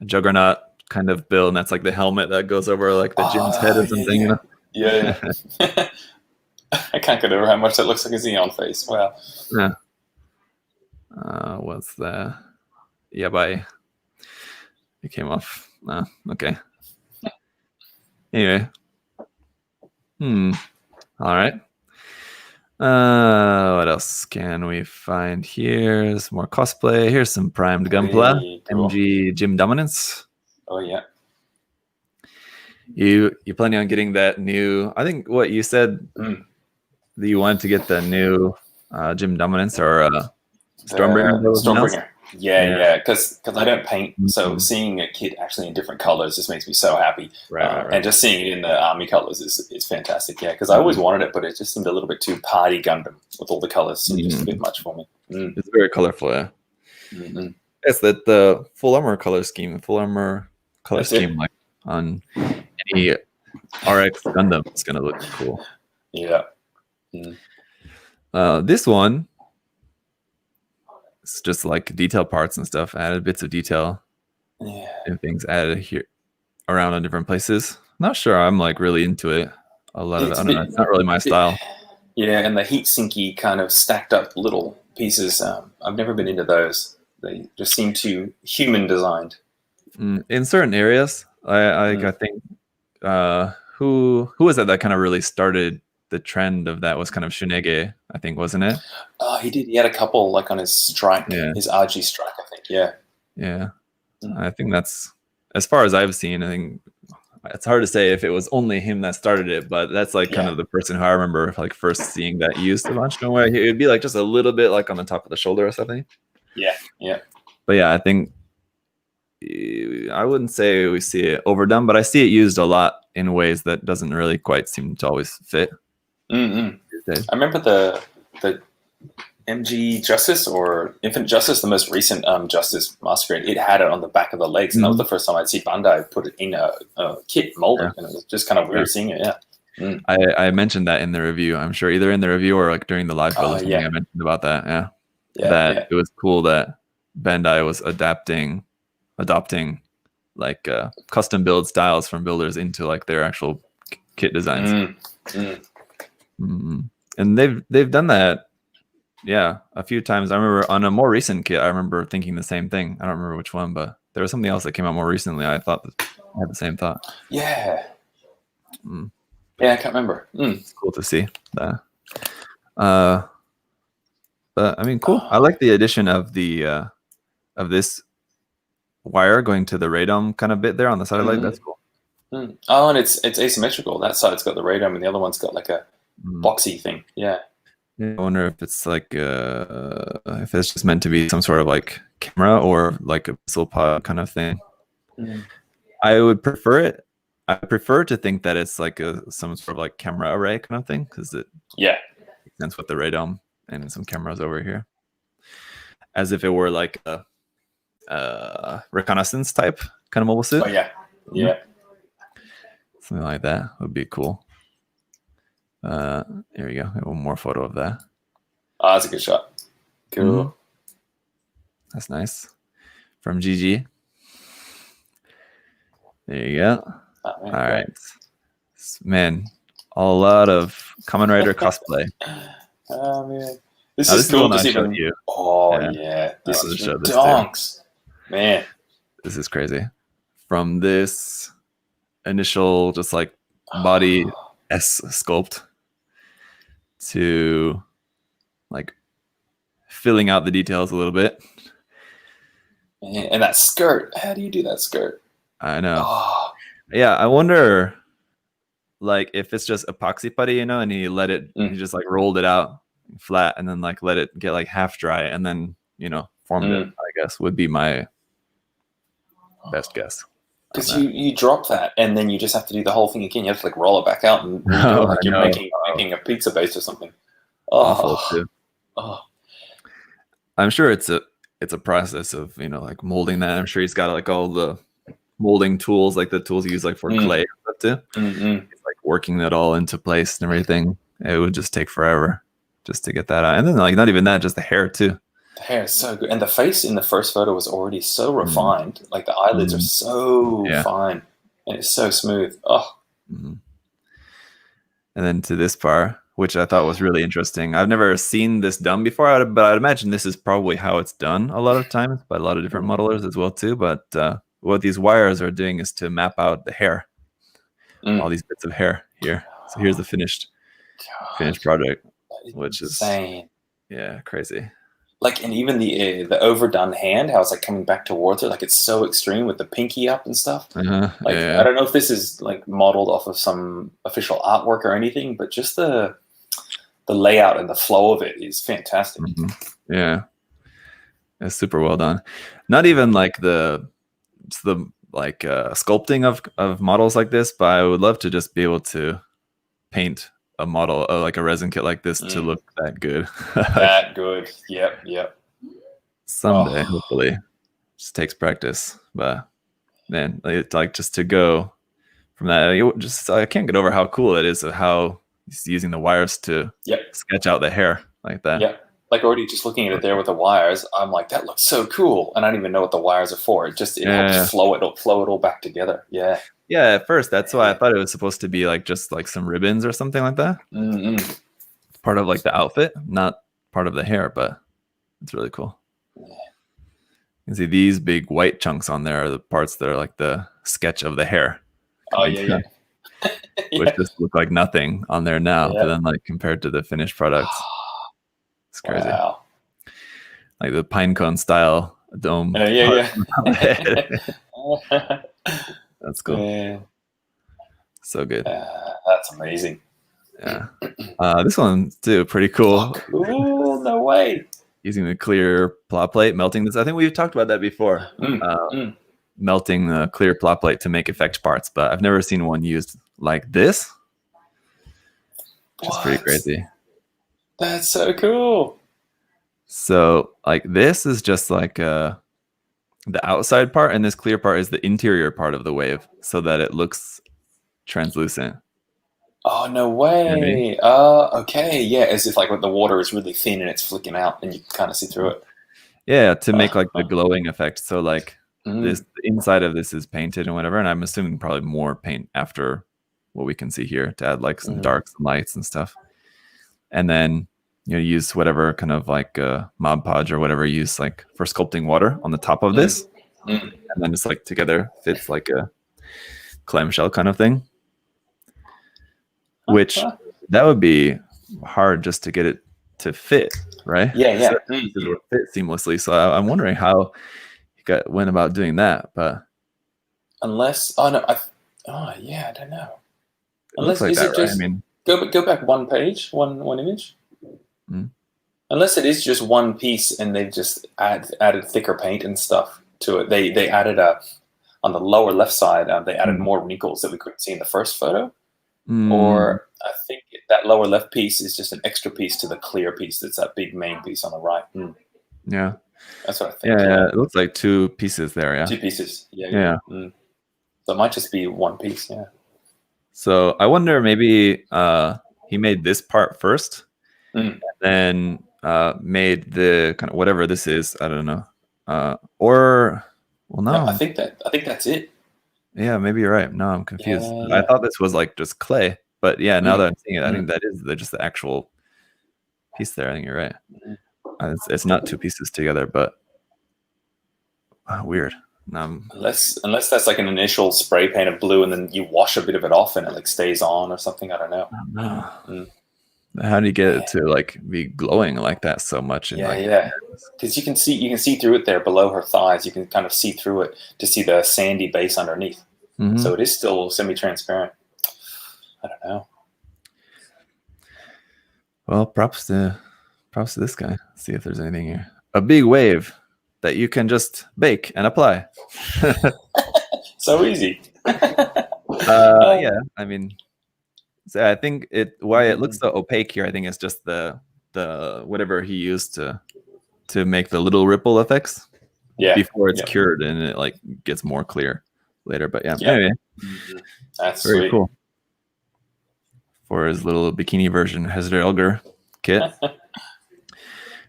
[SPEAKER 1] juggernaut kind of build, and that's like the helmet that goes over like the Jin's head or something.
[SPEAKER 2] Yeah. I can't get over how much that looks like a Xeon face. Wow.
[SPEAKER 1] Yeah. What's that? Yeah, it came off. Okay. Anyway. All right. What else can we find here? Some more cosplay. Here's some primed Gunpla. Cool. MG Gym Dominance.
[SPEAKER 2] Oh yeah.
[SPEAKER 1] You planning on getting that new? I think what you said that you wanted to get the new Gym Dominance or Stormbringer.
[SPEAKER 2] Stormbringer. Yeah. Because I don't paint, so seeing a kit actually in different colors just makes me so happy. Right. And just seeing it in the army colors is fantastic. Yeah, because I always wanted it, but it just seemed a little bit too party Gundam with all the colors. So just a bit much for me.
[SPEAKER 1] It's very colorful. Yeah. It's that the full armor color scheme. Like on any RX Gundam, it's gonna look cool.
[SPEAKER 2] Yeah.
[SPEAKER 1] This one. It's just like detail parts and stuff, added bits of detail and things added here around in different places. Not sure I'm like really into it. A lot of it, I don't know, it's not really my style.
[SPEAKER 2] Yeah, and the heat sinky kind of stacked up little pieces. I've never been into those. They just seem too human designed.
[SPEAKER 1] In certain areas, I think who was that kind of really started the trend of that was kind of Shunege, I think, wasn't it?
[SPEAKER 2] Oh, he did. He had a couple like on his strike, his RG strike, I think. Yeah.
[SPEAKER 1] I think that's, as far as I've seen, I think it's hard to say if it was only him that started it, but that's like kind of the person who I remember like first seeing that used a bunch. No way, it would be like just a little bit like on the top of the shoulder or something.
[SPEAKER 2] Yeah.
[SPEAKER 1] But yeah, I think I wouldn't say we see it overdone, but I see it used a lot in ways that doesn't really quite seem to always fit.
[SPEAKER 2] I remember the MG Justice or Infant Justice, the most recent Justice master grade. It had it on the back of the legs, and that was the first time I'd see Bandai put it in a kit molding, and it was just kind of weird seeing it.
[SPEAKER 1] I mentioned that in the review. I'm sure either in the review or like during the live build or something. I mentioned about that. It was cool that Bandai was adopting like custom build styles from builders into like their actual kit designs. And they've done that a few times. I remember on a more recent kit, I remember thinking the same thing. I don't remember which one, but there was something else that came out more recently. I thought I had the same thought.
[SPEAKER 2] Yeah, I can't remember.
[SPEAKER 1] It's cool to see that. But I mean, cool. I like the addition of the of this wire going to the radome kind of bit there on the side of the leg. That's cool.
[SPEAKER 2] Oh, and it's asymmetrical. That side's got the radome, and the other one's got like a boxy thing. I
[SPEAKER 1] wonder if it's like if it's just meant to be some sort of like camera or like a missile pod kind of thing. I would prefer it. I prefer to think that it's like some sort of like camera array kind of thing, because it makes sense with the radome and some cameras over here, as if it were like a reconnaissance type kind of mobile suit.
[SPEAKER 2] Something like
[SPEAKER 1] that would be cool. Here we go. One more photo of that.
[SPEAKER 2] Oh, that's a good shot. Cool.
[SPEAKER 1] Mhm. That's nice. From GG. There you go.
[SPEAKER 2] Oh, man,
[SPEAKER 1] All
[SPEAKER 2] great.
[SPEAKER 1] right. Man, a lot of Kamen Rider cosplay.
[SPEAKER 2] Oh, man. This
[SPEAKER 1] Now,
[SPEAKER 2] is
[SPEAKER 1] this is
[SPEAKER 2] cool
[SPEAKER 1] one
[SPEAKER 2] to
[SPEAKER 1] I
[SPEAKER 2] see
[SPEAKER 1] showed
[SPEAKER 2] them.
[SPEAKER 1] you.
[SPEAKER 2] Oh,
[SPEAKER 1] Yeah.
[SPEAKER 2] yeah. This
[SPEAKER 1] wanted
[SPEAKER 2] is
[SPEAKER 1] to show this too.
[SPEAKER 2] donks. Man.
[SPEAKER 1] This is crazy. From this initial just like body S sculpt to like filling out the details a little bit.
[SPEAKER 2] Man, and that skirt. How do you do that skirt?
[SPEAKER 1] I know.
[SPEAKER 2] Oh,
[SPEAKER 1] Yeah, I wonder like if it's just epoxy putty, you know, and he let it
[SPEAKER 2] Mm.
[SPEAKER 1] he just like rolled it out flat and then like let it get like half dry and then, you know, formed it, I guess would be my best guess.
[SPEAKER 2] because you drop that and then you just have to do the whole thing again. You have to like roll it back out and redo it like you're making a pizza base or something.
[SPEAKER 1] Awful
[SPEAKER 2] Oh,
[SPEAKER 1] too.
[SPEAKER 2] oh.
[SPEAKER 1] I'm sure it's a process of, you know, like molding that. I'm sure he's got like all the molding tools, like the tools you use like for clay and stuff too.
[SPEAKER 2] Mm-mm.
[SPEAKER 1] It's like working that all into place and everything. It would just take forever just to get that out. And then like not even that, just the hair too.
[SPEAKER 2] The hair is so good. And the face in the first photo was already so refined. Like the eyelids are so fine. And it's so smooth. Oh.
[SPEAKER 1] Mm-hmm. And then to this part, which I thought was really interesting. I've never seen this done before, but I'd imagine this is probably how it's done a lot of times by a lot of different modelers as well too. But what these wires are doing is to map out the hair, all these bits of hair here. So here's the finished project, which is
[SPEAKER 2] insane.
[SPEAKER 1] Yeah, crazy.
[SPEAKER 2] Like, and even the overdone hand, how it's like coming back towards her, like it's so extreme with the pinky up and stuff. Like, I don't know if this is like modeled off of some official artwork or anything, but just the layout and the flow of it is fantastic.
[SPEAKER 1] Yeah, it's super well done. Not even like the sculpting of models like this, but I would love to just be able to paint a model like a resin kit like this to look that good.
[SPEAKER 2] That good. Yep.
[SPEAKER 1] Someday, hopefully. Just takes practice. But man, it's like just to go from that, I can't get over how cool it is of how he's using the wires to sketch out the hair like that.
[SPEAKER 2] Yeah. Like already just looking at it there with the wires, I'm like, that looks so cool. And I don't even know what the wires are for. It helps flow it all back together. Yeah.
[SPEAKER 1] Yeah, at first that's why I thought it was supposed to be like just like some ribbons or something like that. Part of like the outfit, not part of the hair, but it's really cool. You can see these big white chunks on there are the parts that are like the sketch of the hair.
[SPEAKER 2] Oh yeah.
[SPEAKER 1] Which just look like nothing on there now, but then like compared to the finished products, it's crazy.
[SPEAKER 2] Wow.
[SPEAKER 1] Like the pine cone style dome. That's cool.
[SPEAKER 2] Yeah.
[SPEAKER 1] So good.
[SPEAKER 2] That's amazing.
[SPEAKER 1] Yeah. This one too, pretty cool.
[SPEAKER 2] Oh, cool. No way.
[SPEAKER 1] Using the clear plot plate, melting this. I think we've talked about that before. Melting the clear plot plate to make effect parts, but I've never seen one used like this. Which is pretty crazy.
[SPEAKER 2] That's so cool.
[SPEAKER 1] So like this is just like the outside part, and this clear part is the interior part of the wave, so that it looks translucent.
[SPEAKER 2] Oh, no way. You know what I mean? Okay, yeah, as if like when the water is really thin and it's flicking out and you can kind of see through it.
[SPEAKER 1] Yeah, to make like the glowing effect. So like this, the inside of this is painted and whatever, and I'm assuming probably more paint after what we can see here to add like some darks and lights and stuff. And then use whatever kind of like Mod Podge or whatever you use like for sculpting water on the top of this, and then just like together fits like a clamshell kind of thing. Which that would be hard just to get it to fit, right?
[SPEAKER 2] Yeah.
[SPEAKER 1] So it would fit seamlessly. So I'm wondering how you went about doing that, but
[SPEAKER 2] unless I don't know. Unless
[SPEAKER 1] like
[SPEAKER 2] is
[SPEAKER 1] that,
[SPEAKER 2] it just
[SPEAKER 1] right? I mean,
[SPEAKER 2] go back one page, one image. Unless it is just one piece and they've just added thicker paint and stuff to it. They added on the lower left side, they added more wrinkles that we couldn't see in the first photo. Or I think that lower left piece is just an extra piece to the clear piece. That's that big main piece on the right.
[SPEAKER 1] Yeah.
[SPEAKER 2] That's what I think.
[SPEAKER 1] Yeah, it looks like two pieces there, yeah.
[SPEAKER 2] 2 pieces. Yeah. So it might just be one piece, yeah.
[SPEAKER 1] So I wonder maybe he made this part first, and then made the kind of whatever this is. I don't know. No.
[SPEAKER 2] I think that's it.
[SPEAKER 1] Yeah, maybe you're right. No, I'm confused.
[SPEAKER 2] Yeah.
[SPEAKER 1] I thought this was like just clay, but yeah, now that I'm seeing it, I think that is just the actual piece there. I think you're right. It's not two pieces together, but weird.
[SPEAKER 2] Unless that's like an initial spray paint of blue, and then you wash a bit of it off, and it like stays on or something. I don't know.
[SPEAKER 1] How do you get it to like be glowing like that so much?
[SPEAKER 2] Because you can see through it there below her thighs. You can kind of see through it to see the sandy base underneath. So it is still semi-transparent. I don't know.
[SPEAKER 1] Well, props to this guy. Let's see if there's anything here. A big wave that you can just bake and apply.
[SPEAKER 2] So easy.
[SPEAKER 1] Yeah, I mean, so I think why it looks so opaque here, I think it's just the whatever he used to make the little ripple effects before it's cured, and it like gets more clear later. But anyway,
[SPEAKER 2] that's
[SPEAKER 1] very
[SPEAKER 2] sweet.
[SPEAKER 1] cool. For his little bikini version Hezrelger kit.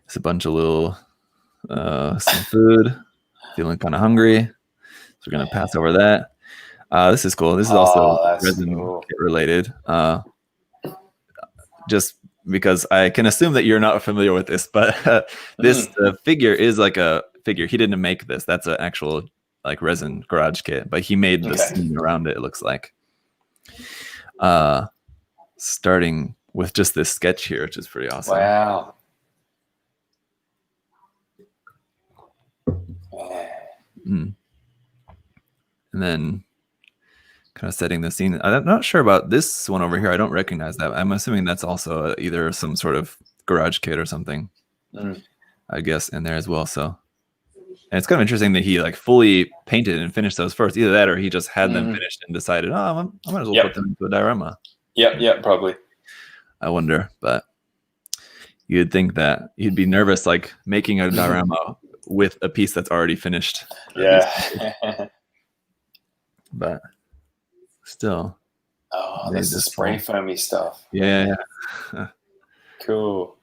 [SPEAKER 1] It's a bunch of little some food. Feeling kind of hungry, so we're gonna pass over that. This is cool. This is also resin kit related. Just because I can assume that you're not familiar with this, but this figure is like a figure. He didn't make this. That's an actual like resin garage kit, but he made the scene around it. It looks like. Starting with just this sketch here, which is pretty awesome.
[SPEAKER 2] Wow.
[SPEAKER 1] And then kind of setting the scene. I'm not sure about this one over here. I don't recognize that. I'm assuming that's also either some sort of garage kit or something, I guess, in there as well. So, and it's kind of interesting that he like fully painted and finished those first. Either that or he just had them finished and decided, I might as well put them into a diorama.
[SPEAKER 2] Yep, probably.
[SPEAKER 1] I wonder, but you'd think that you'd be nervous like making a diorama with a piece that's already finished.
[SPEAKER 2] Yeah.
[SPEAKER 1] But still.
[SPEAKER 2] Oh, that's the spray foamy stuff.
[SPEAKER 1] Yeah.
[SPEAKER 2] Cool.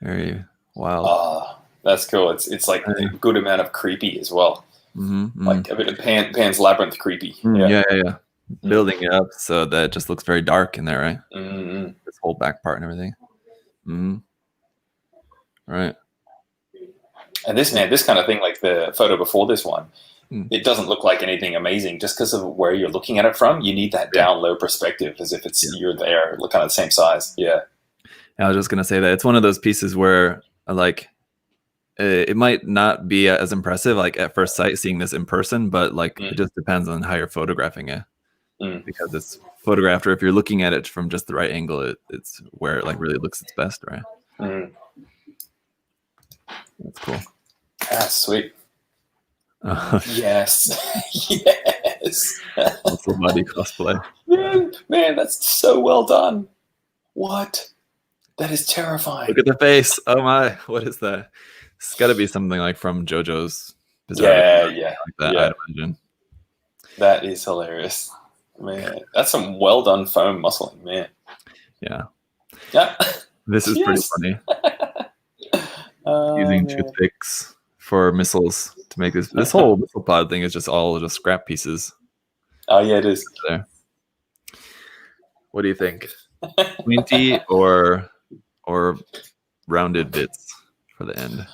[SPEAKER 1] Very wild.
[SPEAKER 2] Oh, that's cool. It's like a good amount of creepy as well. Like a bit of Pan's Labyrinth creepy.
[SPEAKER 1] Yeah. Building it up so that it just looks very dark in there, right? This whole back part and everything. Right.
[SPEAKER 2] And this kind of thing, like the photo before this one, it doesn't look like anything amazing just because of where you're looking at it from. You need that down low perspective as if it's you're there, look kind of the same size. Yeah.
[SPEAKER 1] I was just gonna say that it's one of those pieces where like it might not be as impressive like at first sight seeing this in person, but like it just depends on how you're photographing it. Because it's photographed, or if you're looking at it from just the right angle, it's where it like really looks its best, right? That's cool.
[SPEAKER 2] That's sweet. Yes. Yes.
[SPEAKER 1] Muscle body cosplay.
[SPEAKER 2] Man, that's so well done. What? That is terrifying.
[SPEAKER 1] Look at the face. Oh my, what is that? It's got to be something like from JoJo's Bizarre.
[SPEAKER 2] Yeah.
[SPEAKER 1] Like that, I'd imagine.
[SPEAKER 2] That is hilarious. Man, that's some well done foam muscling, man.
[SPEAKER 1] Yeah.
[SPEAKER 2] Yeah.
[SPEAKER 1] This is pretty funny. Using toothpicks for missiles to make this. This whole missile pod thing is just all just scrap pieces.
[SPEAKER 2] Oh yeah, it is.
[SPEAKER 1] There. What do you think? Pointy or rounded bits for the end?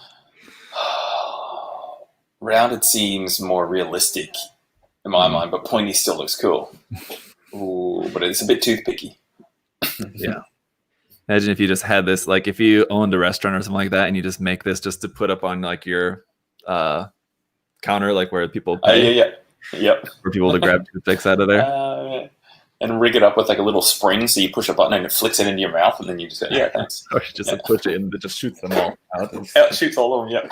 [SPEAKER 2] Rounded seems more realistic in my mind, but pointy still looks cool. Ooh, but it's a bit toothpicky.
[SPEAKER 1] Yeah. Imagine if you just had this, like if you owned a restaurant or something like that, and you just make this just to put up on like your counter, like where people pay.
[SPEAKER 2] Yep.
[SPEAKER 1] For people to grab toothpicks out of there.
[SPEAKER 2] And rig it up with like a little spring, so you push a button and it flicks it into your mouth, and then you just go, yeah, thanks.
[SPEAKER 1] Or just push it and it just shoots them all out.
[SPEAKER 2] Yeah, it shoots all of them, yeah.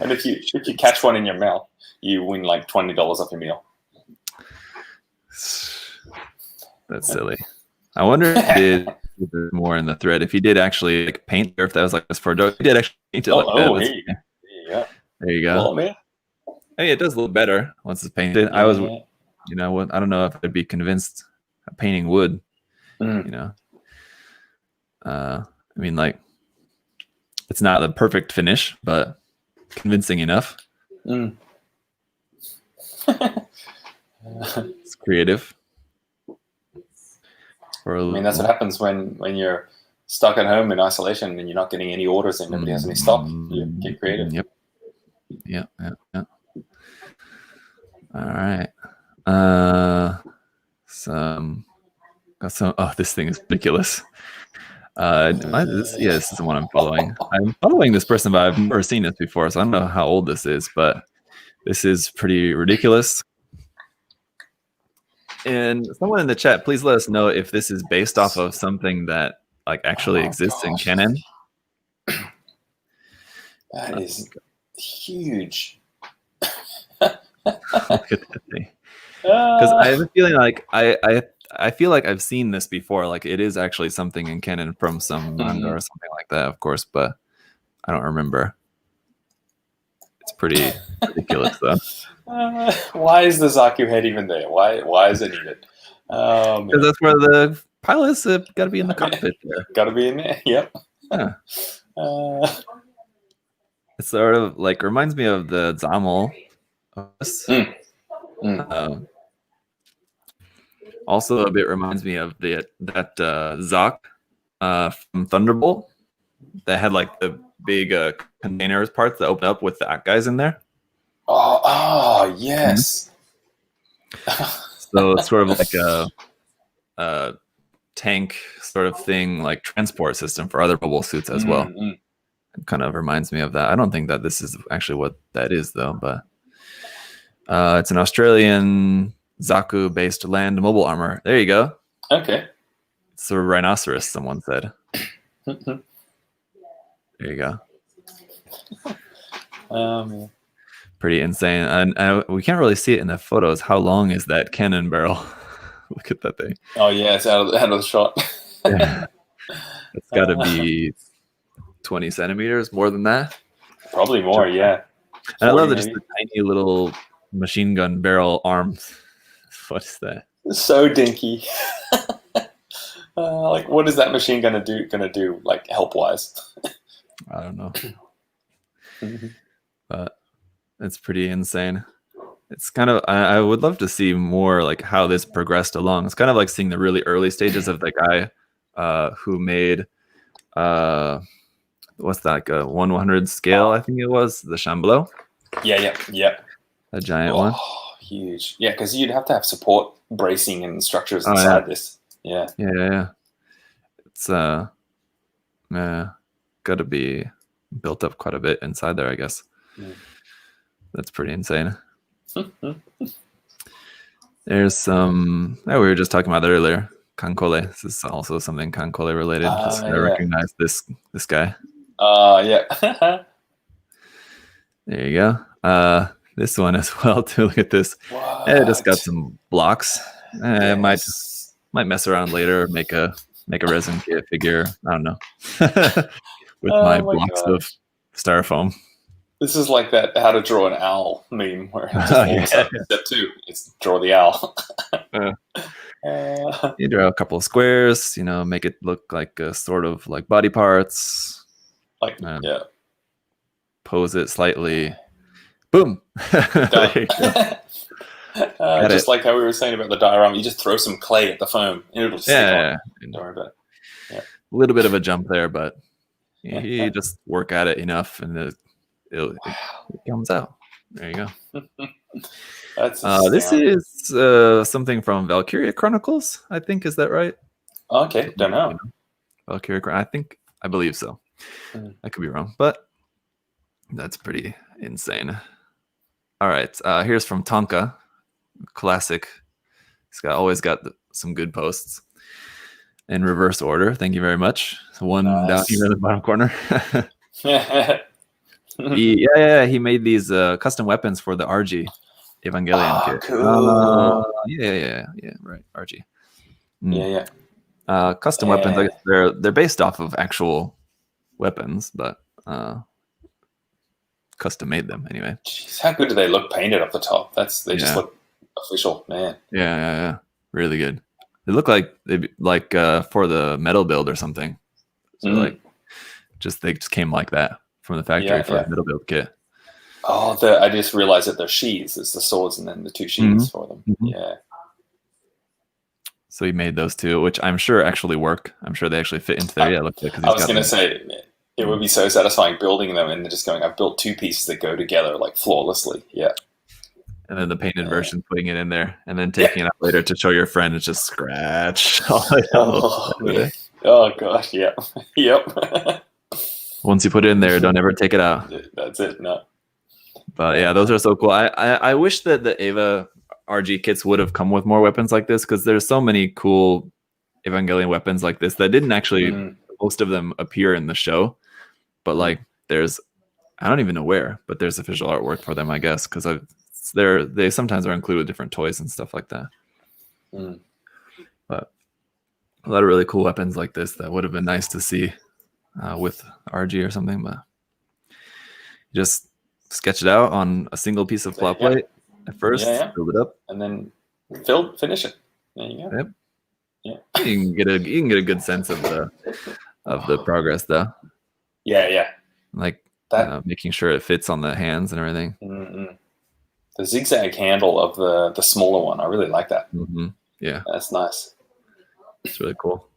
[SPEAKER 2] And if you catch one in your mouth, you win like $20 off your meal.
[SPEAKER 1] That's silly. I wonder if he did more in the thread. If he did actually like paint, or if that was like this for a joke. He did actually paint it like that. There you go.
[SPEAKER 2] Oh, man.
[SPEAKER 1] Hey, it does look better once it's painted. I was, I don't know if I'd be convinced painting wood You know, I mean, like, it's not the perfect finish, but convincing enough. It's creative.
[SPEAKER 2] I mean, that's what happens when you're stuck at home in isolation and you're not getting any orders and nobody has any stock. You get creative.
[SPEAKER 1] Yep. All right. Oh, this thing is ridiculous. This is the one I'm following. I'm following this person, but I've never seen this before, so I don't know how old this is, but this is pretty ridiculous. And someone in the chat, please let us know if this is based off of something that like actually exists in canon.
[SPEAKER 2] That is huge.
[SPEAKER 1] Look at that thing. Because I have a feeling like I feel like I've seen this before. Like it is actually something in canon from some manga or something like that, of course, but I don't remember. It's pretty ridiculous though.
[SPEAKER 2] Why is the Zaku head even there? Why is it needed?
[SPEAKER 1] Because that's where the pilots got to be in the cockpit there.
[SPEAKER 2] Got to be in there. Yep.
[SPEAKER 1] Yeah. It sort of like reminds me of the Zamel. Also, a bit reminds me of that Zak from Thunderbolt that had like the big containers parts that open up with the guys in there.
[SPEAKER 2] Oh yes.
[SPEAKER 1] So it's sort of like a tank sort of thing, like transport system for other bubble suits as well. It kind of reminds me of that. I don't think that this is actually what that is though, but it's an Australian Zaku-based land mobile armor. There you go.
[SPEAKER 2] Okay.
[SPEAKER 1] It's a rhinoceros, someone said. There you go.
[SPEAKER 2] Man.
[SPEAKER 1] Pretty insane. And we can't really see it in the photos. How long is that cannon barrel? Look at that thing.
[SPEAKER 2] Oh yeah, it's out of the shot.
[SPEAKER 1] Yeah. It's got to be 20 centimeters, more than that.
[SPEAKER 2] Probably more, yeah.
[SPEAKER 1] And I love that just the tiny little machine gun barrel arms. What is that?
[SPEAKER 2] So dinky. Like, what is that machine gonna do? Like, help wise?
[SPEAKER 1] I don't know. But it's pretty insane. It's kind of. I would love to see more like how this progressed along. It's kind of like seeing the really early stages of the guy who made what's that? Like a 1/100 scale, I think it was the Shamblo.
[SPEAKER 2] Yeah.
[SPEAKER 1] A giant one.
[SPEAKER 2] Huge. Yeah, because you'd have to have support bracing and structures inside this. Yeah.
[SPEAKER 1] It's got to be built up quite a bit inside there, I guess. That's pretty insane. There's some. We were just talking about that earlier. Kankole. This is also something Kankole related. I recognize this guy.
[SPEAKER 2] Yeah.
[SPEAKER 1] There you go. This one as well too. Look at this. It just got some blocks. Yes. Might mess around later. Make a resin kit figure. I don't know. With my blocks of styrofoam.
[SPEAKER 2] This is like that how to draw an owl meme where it's step 2. It's draw the owl.
[SPEAKER 1] You draw a couple of squares, make it look like a sort of like body parts.
[SPEAKER 2] Like
[SPEAKER 1] pose it slightly. Boom.
[SPEAKER 2] Just like how we were saying about the diorama, you just throw some clay at the foam and it'll stick on. Don't worry about it. Yeah.
[SPEAKER 1] A little bit of a jump there, but you just work at it enough and it comes out. There you go. This is something from Valkyria Chronicles, I think. Is that right?
[SPEAKER 2] Okay, don't know.
[SPEAKER 1] Valkyria, I believe so. I could be wrong, but that's pretty insane. All right, here's from Tonka, classic. He's always got some good posts in reverse order. Thank you very much. One down here in the bottom corner. He made these custom weapons for the RG Evangelion kit.
[SPEAKER 2] Cool.
[SPEAKER 1] Yeah, right, RG.
[SPEAKER 2] Yeah.
[SPEAKER 1] Custom weapons. I guess they're based off of actual weapons, but custom made them anyway.
[SPEAKER 2] Jeez, how good do they look painted up the top? They just look official, man.
[SPEAKER 1] Yeah. Really good. They look like for the metal build or something. So like they just came like that from the factory for the metal build kit.
[SPEAKER 2] Oh, I just realized that they're sheaths. It's the swords and then the two sheaths for them. Yeah.
[SPEAKER 1] So he made those two, which I'm sure actually work. I'm sure they actually fit into there. Yeah, look like.
[SPEAKER 2] I was going to say it would be so satisfying building them and just going, I've built two pieces that go together like flawlessly. Yeah.
[SPEAKER 1] And then the painted version, putting it in there, and then taking it out later to show your friend. It's just scratch.
[SPEAKER 2] Oh gosh, yeah, yep.
[SPEAKER 1] Once you put it in there, don't ever take it out.
[SPEAKER 2] That's it. No.
[SPEAKER 1] But yeah, those are so cool. I wish that the Eva RG kits would have come with more weapons like this, because there's so many cool Evangelion weapons like this that didn't actually. Most of them appear in the show, but like there's, I don't even know where, but there's official artwork for them, I guess, because they sometimes are included with different toys and stuff like that. But a lot of really cool weapons like this that would have been nice to see with RG or something. But you just sketch it out on a single piece of plot plate at first, build it up,
[SPEAKER 2] and then finish it. There you go.
[SPEAKER 1] Yep. Yeah. You can get a good sense of the progress though.
[SPEAKER 2] Yeah.
[SPEAKER 1] Like making sure it fits on the hands and everything.
[SPEAKER 2] The zigzag handle of the smaller one, I really like that.
[SPEAKER 1] Yeah,
[SPEAKER 2] that's nice.
[SPEAKER 1] It's really cool,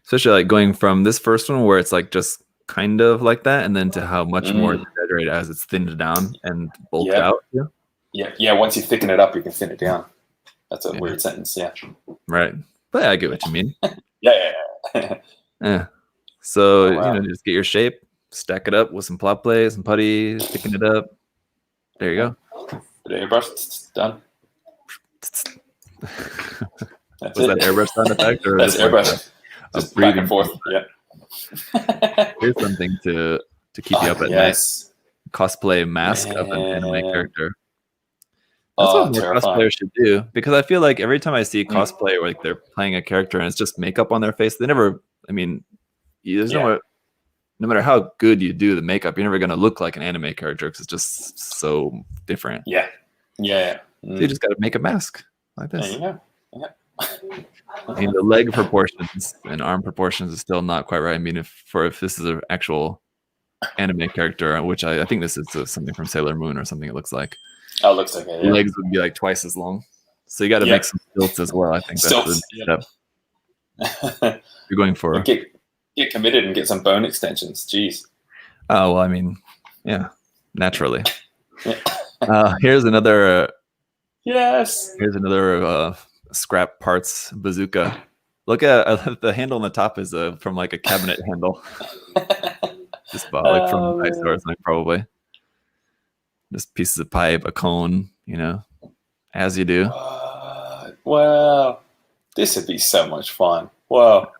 [SPEAKER 1] especially like going from this first one where it's like just kind of like that, and then to how much more exaggerated as it's thinned down and bulked out.
[SPEAKER 2] Yeah. Once you thicken it up, you can thin it down. That's a weird sentence. Yeah.
[SPEAKER 1] Right. But I get what you mean.
[SPEAKER 2] Yeah.
[SPEAKER 1] So just get your shape, stack it up with some plot plays and putty, thicken it up. There you go.
[SPEAKER 2] Airbrush, done.
[SPEAKER 1] Was that airbrush sound effect, or
[SPEAKER 2] that's airbrush? Just back and forth. Yeah.
[SPEAKER 1] Here's something to keep you up at night. Cosplay mask of an anime character. That's what more cosplayers should do, because I feel like every time I see cosplay where like they're playing a character and it's just makeup on their face, they never. I mean, there's no matter how good you do the makeup, you're never gonna look like an anime character because it's just so different.
[SPEAKER 2] Yeah.
[SPEAKER 1] So you just got to make a mask like this.
[SPEAKER 2] There you go.
[SPEAKER 1] I mean, the leg proportions and arm proportions is still not quite right. I mean, if this is an actual anime character, which I think this is something from Sailor Moon or something, it looks like.
[SPEAKER 2] Oh, it looks like it.
[SPEAKER 1] Yeah. Legs would be like twice as long, so you got to make some stilts as well. I think that's the step. You're going for
[SPEAKER 2] get committed and get some bone extensions. Jeez.
[SPEAKER 1] Oh well, I mean, naturally. Here's another. Here's another scrap parts bazooka. Look at the handle on the top is from like a cabinet handle. Just bought like from a store or something, probably. Just pieces of pipe, a cone, as you do.
[SPEAKER 2] Wow. This would be so much fun. Wow.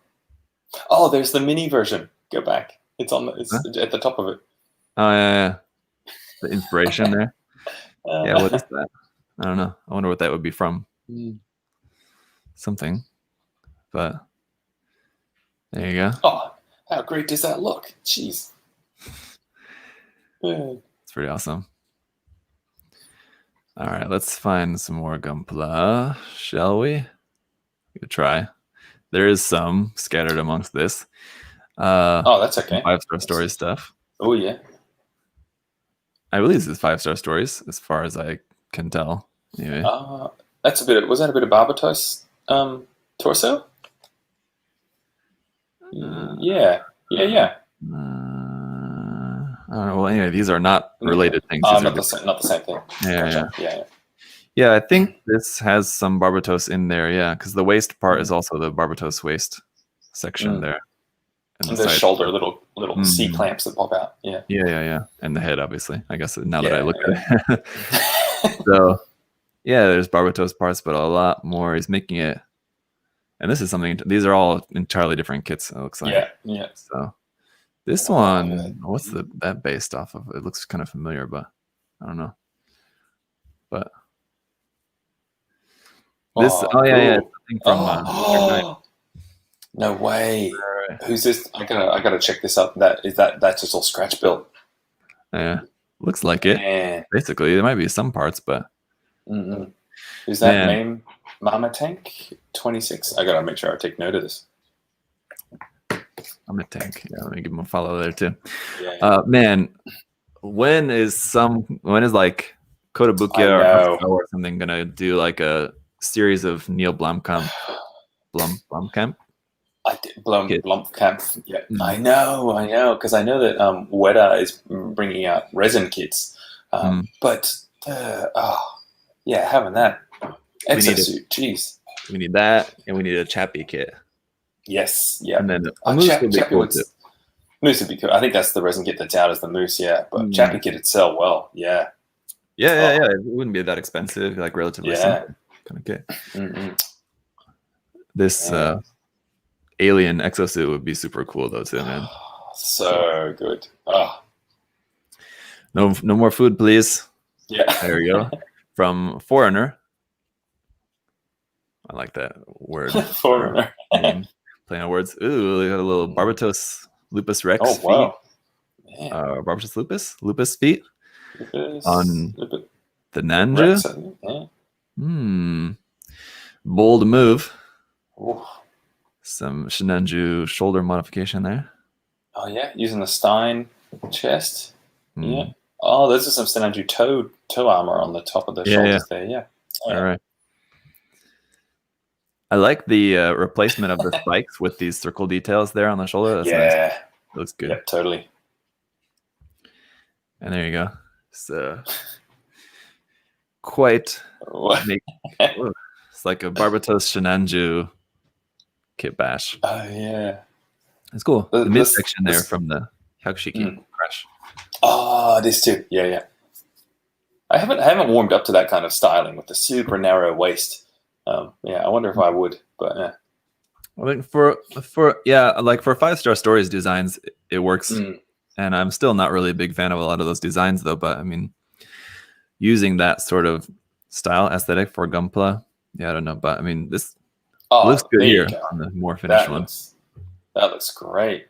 [SPEAKER 2] Oh, there's the mini version. Go back. It's at the top of it.
[SPEAKER 1] Oh, yeah. The inspiration there. What is that? I don't know. I wonder what that would be from. Something. But there you go.
[SPEAKER 2] Oh, how great does that look? Jeez.
[SPEAKER 1] It's pretty awesome. All right, let's find some more Gunpla, shall we? We could try. There is some scattered amongst this.
[SPEAKER 2] That's okay.
[SPEAKER 1] 5-star story stuff.
[SPEAKER 2] Oh yeah.
[SPEAKER 1] I believe this is 5-star stories, as far as I can tell. Anyway.
[SPEAKER 2] Was that a bit of Barbatos torso? Yeah.
[SPEAKER 1] I don't know. Well, anyway, these are not related things.
[SPEAKER 2] Not the same thing.
[SPEAKER 1] Yeah. I think this has some Barbatos in there. Yeah, because the waist part is also the Barbatos waist section there.
[SPEAKER 2] And the shoulder, little C clamps that pop out.
[SPEAKER 1] Yeah. And the head, obviously. I guess now that I look at it. So, there's Barbatos parts, but a lot more. He's making it. And this is something. These are all entirely different kits. It looks like.
[SPEAKER 2] Yeah.
[SPEAKER 1] So. This one, what's that based off of? It looks kind of familiar, but I don't know. But this, it's something from.
[SPEAKER 2] No way! Right. Who's this? I gotta check this up. That's just all scratch built.
[SPEAKER 1] Yeah, looks like it. Basically, there might be some parts, but
[SPEAKER 2] who's that name? Mama Tank 26. I gotta make sure I take note of this.
[SPEAKER 1] I'm a tank. Yeah, let me give him a follow there too.
[SPEAKER 2] Yeah.
[SPEAKER 1] Man, when is like Kotobukiya or Hasegawa or something gonna do like a series of Neil Blomkamp? Blomkamp?
[SPEAKER 2] I did Blomkamp. Yeah, I know, because I know that Weta is bringing out resin kits, but having that exosuit, jeez,
[SPEAKER 1] we need that, and we need a Chappie kit.
[SPEAKER 2] Yes, yeah,
[SPEAKER 1] and then a Moose would be cool too.
[SPEAKER 2] Moose would be cool. I think that's the resin kit that's out as the Moose, yeah, but Chappie kit would sell well, yeah.
[SPEAKER 1] Yeah. It wouldn't be that expensive, like relatively simple kind of kit. This alien exosuit would be super cool though too, man.
[SPEAKER 2] So good.
[SPEAKER 1] No more food, please.
[SPEAKER 2] Yeah.
[SPEAKER 1] There we go. From Foreigner. I like that word.
[SPEAKER 2] Foreigner.
[SPEAKER 1] Playing on words. Ooh, we got a little Barbatos Lupus Rex
[SPEAKER 2] feet. Wow.
[SPEAKER 1] Barbatos Lupus feet on the Nanju. Bold move.
[SPEAKER 2] Ooh.
[SPEAKER 1] Some Shinanju shoulder modification there.
[SPEAKER 2] Oh yeah, using the Stein chest. Yeah. Oh, those are some Shinanju toe armor on the top of the shoulders there. Yeah.
[SPEAKER 1] All right. I like the replacement of the spikes with these circle details there on the shoulder. That's nice. Looks good.
[SPEAKER 2] Yeah, totally.
[SPEAKER 1] And there you go. So quite. It's like a Barbatos Shinanju kit bash.
[SPEAKER 2] Oh yeah,
[SPEAKER 1] it's cool. The midsection there from the Hyakushiki crash.
[SPEAKER 2] Oh, this too. Yeah. I haven't warmed up to that kind of styling with the super narrow waist. I wonder if I would, but yeah.
[SPEAKER 1] I think for 5-star stories designs, it works. And I'm still not really a big fan of a lot of those designs though. But I mean, using that sort of style aesthetic for Gunpla, I don't know. But I mean, this looks good here on the more finished ones.
[SPEAKER 2] That looks great.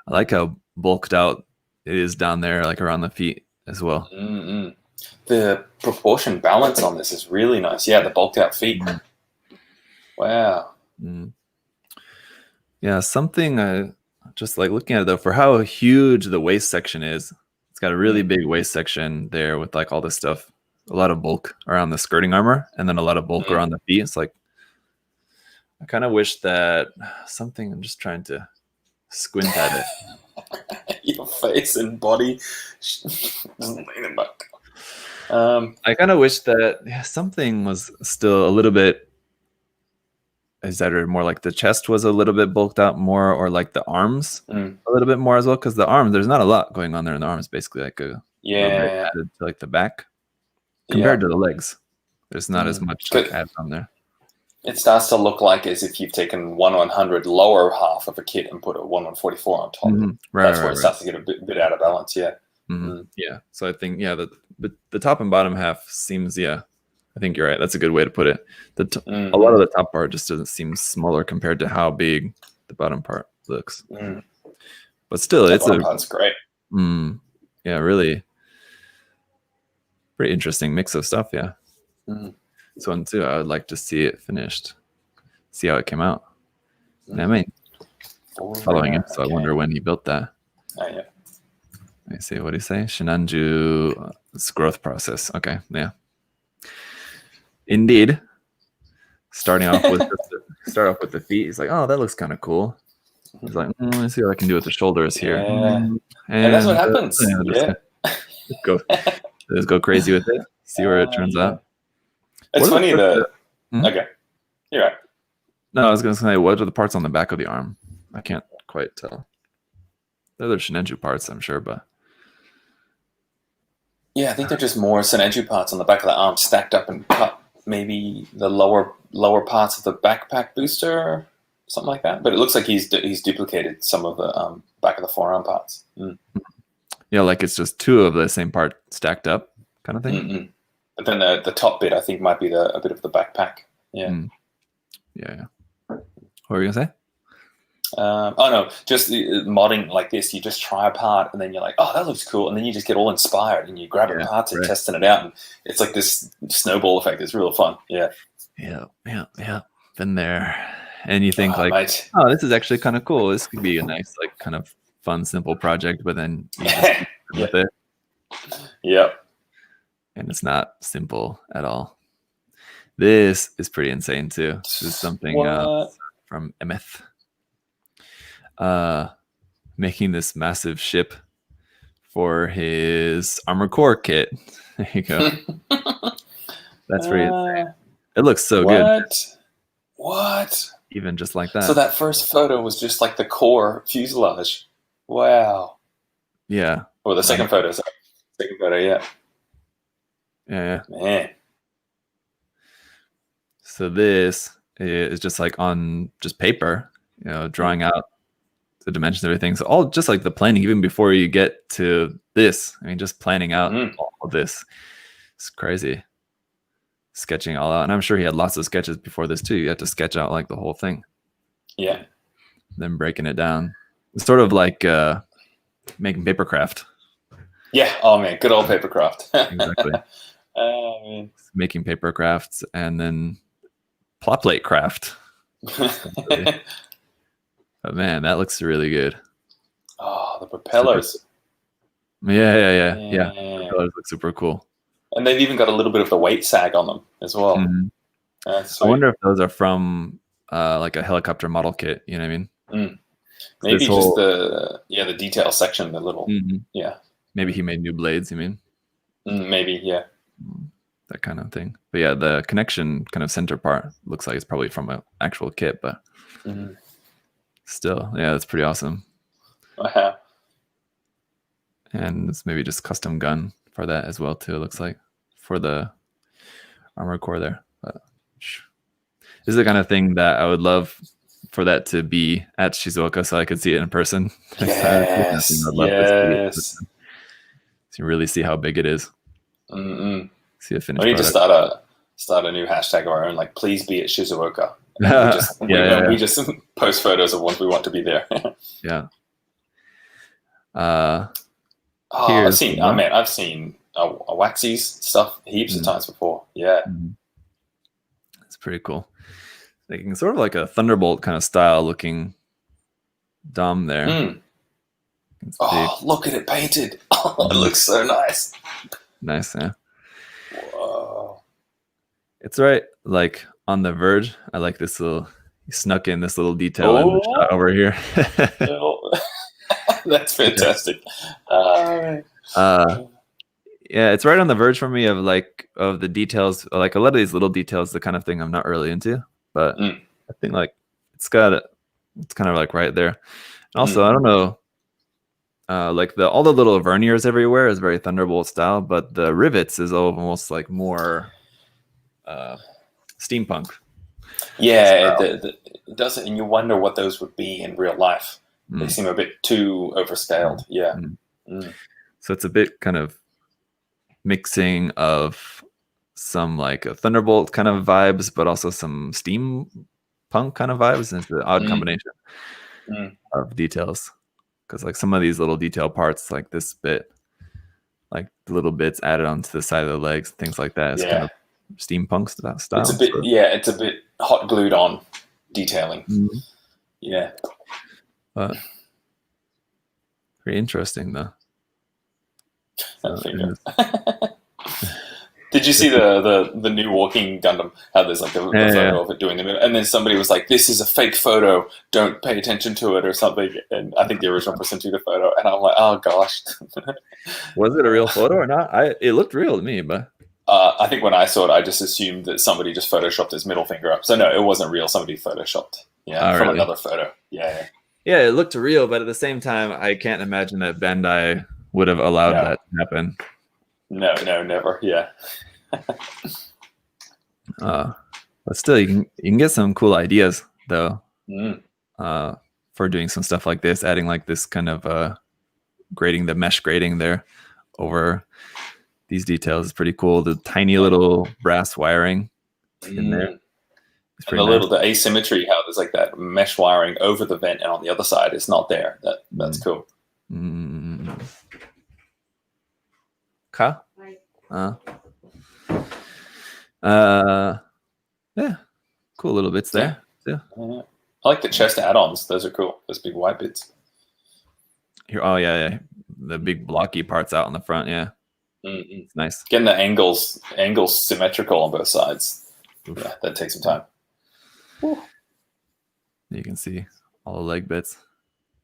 [SPEAKER 1] I like how bulked out it is down there, like around the feet as well.
[SPEAKER 2] The proportion balance on this is really nice. Yeah, the bulked out feet. Wow.
[SPEAKER 1] Yeah, something just like looking at it though, for how huge the waist section is, it's got a really big waist section there with like all this stuff, a lot of bulk around the skirting armor, and then a lot of bulk around the feet. It's like, I kind of wish that something, I'm just trying to squint at it.
[SPEAKER 2] Your face and body.
[SPEAKER 1] I kind of wish that something was still a little bit, is that more like the chest was a little bit bulked out more, or like the arms a little bit more as well, because the arms, there's not a lot going on there in the arms, basically like a added to like the back compared to the legs. There's not as much like added on there.
[SPEAKER 2] It starts to look like as if you've taken 1/100 lower half of a kit and put a 1/144 on top. That's where it starts to get a bit out of balance. Yeah.
[SPEAKER 1] Yeah. So I think the top and bottom half seems I think you're right. That's a good way to put it. A lot of the top part just doesn't seem smaller compared to how big the bottom part looks. But still,
[SPEAKER 2] it's part's great.
[SPEAKER 1] Yeah, really pretty interesting mix of stuff. Yeah. This one too, I would like to see it finished, see how it came out. I mean, following him, so I wonder when he built that.
[SPEAKER 2] Yeah.
[SPEAKER 1] Let me see, what do you say? Shinanju growth process. Okay, yeah. Indeed. Start off with the feet. He's like, oh, that looks kind of cool. He's like, let's see what I can do with the shoulders here.
[SPEAKER 2] And that's what happens.
[SPEAKER 1] Let's go crazy with it. See where it turns out.
[SPEAKER 2] It's funny that. Okay, you're right.
[SPEAKER 1] No, I was going to say, what are the parts on the back of the arm? I can't quite tell. They're the Shinanju parts, I'm sure, but.
[SPEAKER 2] Yeah, I think they're just more Shinanju parts on the back of the arm stacked up and cut. Maybe the lower parts of the backpack booster, something like that. But it looks like he's duplicated some of the back of the forearm parts.
[SPEAKER 1] Yeah, like it's just two of the same part stacked up, kind of thing.
[SPEAKER 2] But then the top bit, I think, might be a bit of the backpack. Yeah.
[SPEAKER 1] Yeah. What were you gonna say?
[SPEAKER 2] Oh no, just modding like this, you just try a part and then you're like, oh, that looks cool, and then you just get all inspired and you grab parts and testing it out, and it's like this snowball effect. It's real fun. Yeah.
[SPEAKER 1] Yeah. Been there. And you think
[SPEAKER 2] mate.
[SPEAKER 1] oh, this is actually kind of cool. This could be a nice, like, kind of fun, simple project, but then you just keep with it.
[SPEAKER 2] Yep.
[SPEAKER 1] And it's not simple at all. This is pretty insane too. This is something from Emeth. Making this massive ship for his Armored Core kit. There you go. That's pretty insane. It looks so good.
[SPEAKER 2] What?
[SPEAKER 1] Even just like that.
[SPEAKER 2] So that first photo was just like the core fuselage. Wow.
[SPEAKER 1] Yeah.
[SPEAKER 2] Well, the second photo, sorry. Second photo, yeah.
[SPEAKER 1] Yeah.
[SPEAKER 2] Man.
[SPEAKER 1] So this is just like on just paper, drawing out the dimensions of everything. So all just like the planning, even before you get to this. I mean, just planning out all of this. It's crazy. Sketching all out. And I'm sure he had lots of sketches before this too. You have to sketch out like the whole thing.
[SPEAKER 2] Yeah.
[SPEAKER 1] Then breaking it down. It's sort of like making papercraft.
[SPEAKER 2] Yeah. Oh man, good old papercraft.
[SPEAKER 1] Exactly. Making paper crafts and then plot plate craft. But man, that looks really good.
[SPEAKER 2] Oh, the propellers.
[SPEAKER 1] Yeah. Propellers look super cool.
[SPEAKER 2] And they've even got a little bit of the weight sag on them as well.
[SPEAKER 1] I wonder if those are from like a helicopter model kit. You know what I mean?
[SPEAKER 2] Maybe just the detail section, the little
[SPEAKER 1] Maybe he made new blades. You mean?
[SPEAKER 2] Maybe, yeah.
[SPEAKER 1] That kind of thing. But yeah, the connection kind of center part looks like it's probably from an actual kit, but still, yeah, that's pretty awesome. And it's maybe just custom gun for that as well too. It looks like for the Armored Core there. But this is the kind of thing that I would love for that to be at Shizuoka, so I could see it in person.
[SPEAKER 2] Yes.
[SPEAKER 1] So you really see how big it is. See a finished
[SPEAKER 2] we need
[SPEAKER 1] product.
[SPEAKER 2] to start a new hashtag of our own, like please be at Shizuoka. We just post photos of ones we want to be there.
[SPEAKER 1] Yeah.
[SPEAKER 2] I've seen Waxies stuff heaps of times before. Yeah.
[SPEAKER 1] It's pretty cool. Making sort of like a Thunderbolt kind of style looking Dom there.
[SPEAKER 2] Oh, look at it painted. Oh, it looks so nice.
[SPEAKER 1] Nice, yeah.
[SPEAKER 2] Whoa.
[SPEAKER 1] It's right like on the verge. I like this little, you snuck in this little detail in the shot over here.
[SPEAKER 2] That's fantastic.
[SPEAKER 1] Yeah, it's right on the verge for me of the details. Like a lot of these little details, the kind of thing I'm not really into, but I think like it's kind of like right there. And also, I don't know, like all the little verniers everywhere is very Thunderbolt style, but the rivets is almost like more steampunk.
[SPEAKER 2] Yeah, it does it, and you wonder what those would be in real life. They seem a bit too overscaled. Yeah.
[SPEAKER 1] So it's a bit kind of mixing of some like a Thunderbolt kind of vibes, but also some steampunk kind of vibes. It's an odd combination of details. Because like some of these little detail parts, like this bit, like the little bits added onto the side of the legs, things like that, is kind of steampunk style.
[SPEAKER 2] It's a bit, it's a bit hot glued on detailing. Yeah.
[SPEAKER 1] But pretty interesting though.
[SPEAKER 2] Did you see the new Walking Gundam? How there's like the photo of it doing the, and then somebody was like, "This is a fake photo. Don't pay attention to it," or something. And I think the original person took the photo, and I'm like, "Oh gosh."
[SPEAKER 1] Was it a real photo or not? It looked real to me, but
[SPEAKER 2] I think when I saw it, I just assumed that somebody just photoshopped his middle finger up. So no, it wasn't real. Somebody photoshopped, from another photo. Yeah,
[SPEAKER 1] it looked real, but at the same time, I can't imagine that Bandai would have allowed that to happen.
[SPEAKER 2] No, never. Yeah.
[SPEAKER 1] But still, you can get some cool ideas though. For doing some stuff like this, adding like this kind of grading, the mesh grading there over these details is pretty cool. The tiny little brass wiring in there.
[SPEAKER 2] And the asymmetry, how there's like that mesh wiring over the vent, and on the other side it's not there. That's cool.
[SPEAKER 1] Yeah, cool little bits there. Yeah.
[SPEAKER 2] I like the chest add-ons. Those are cool. Those big white bits.
[SPEAKER 1] Here, oh yeah, the big blocky parts out on the front. Yeah, it's nice.
[SPEAKER 2] Getting the angles symmetrical on both sides. Oof. Yeah, that takes some time. Whew.
[SPEAKER 1] You can see all the leg bits,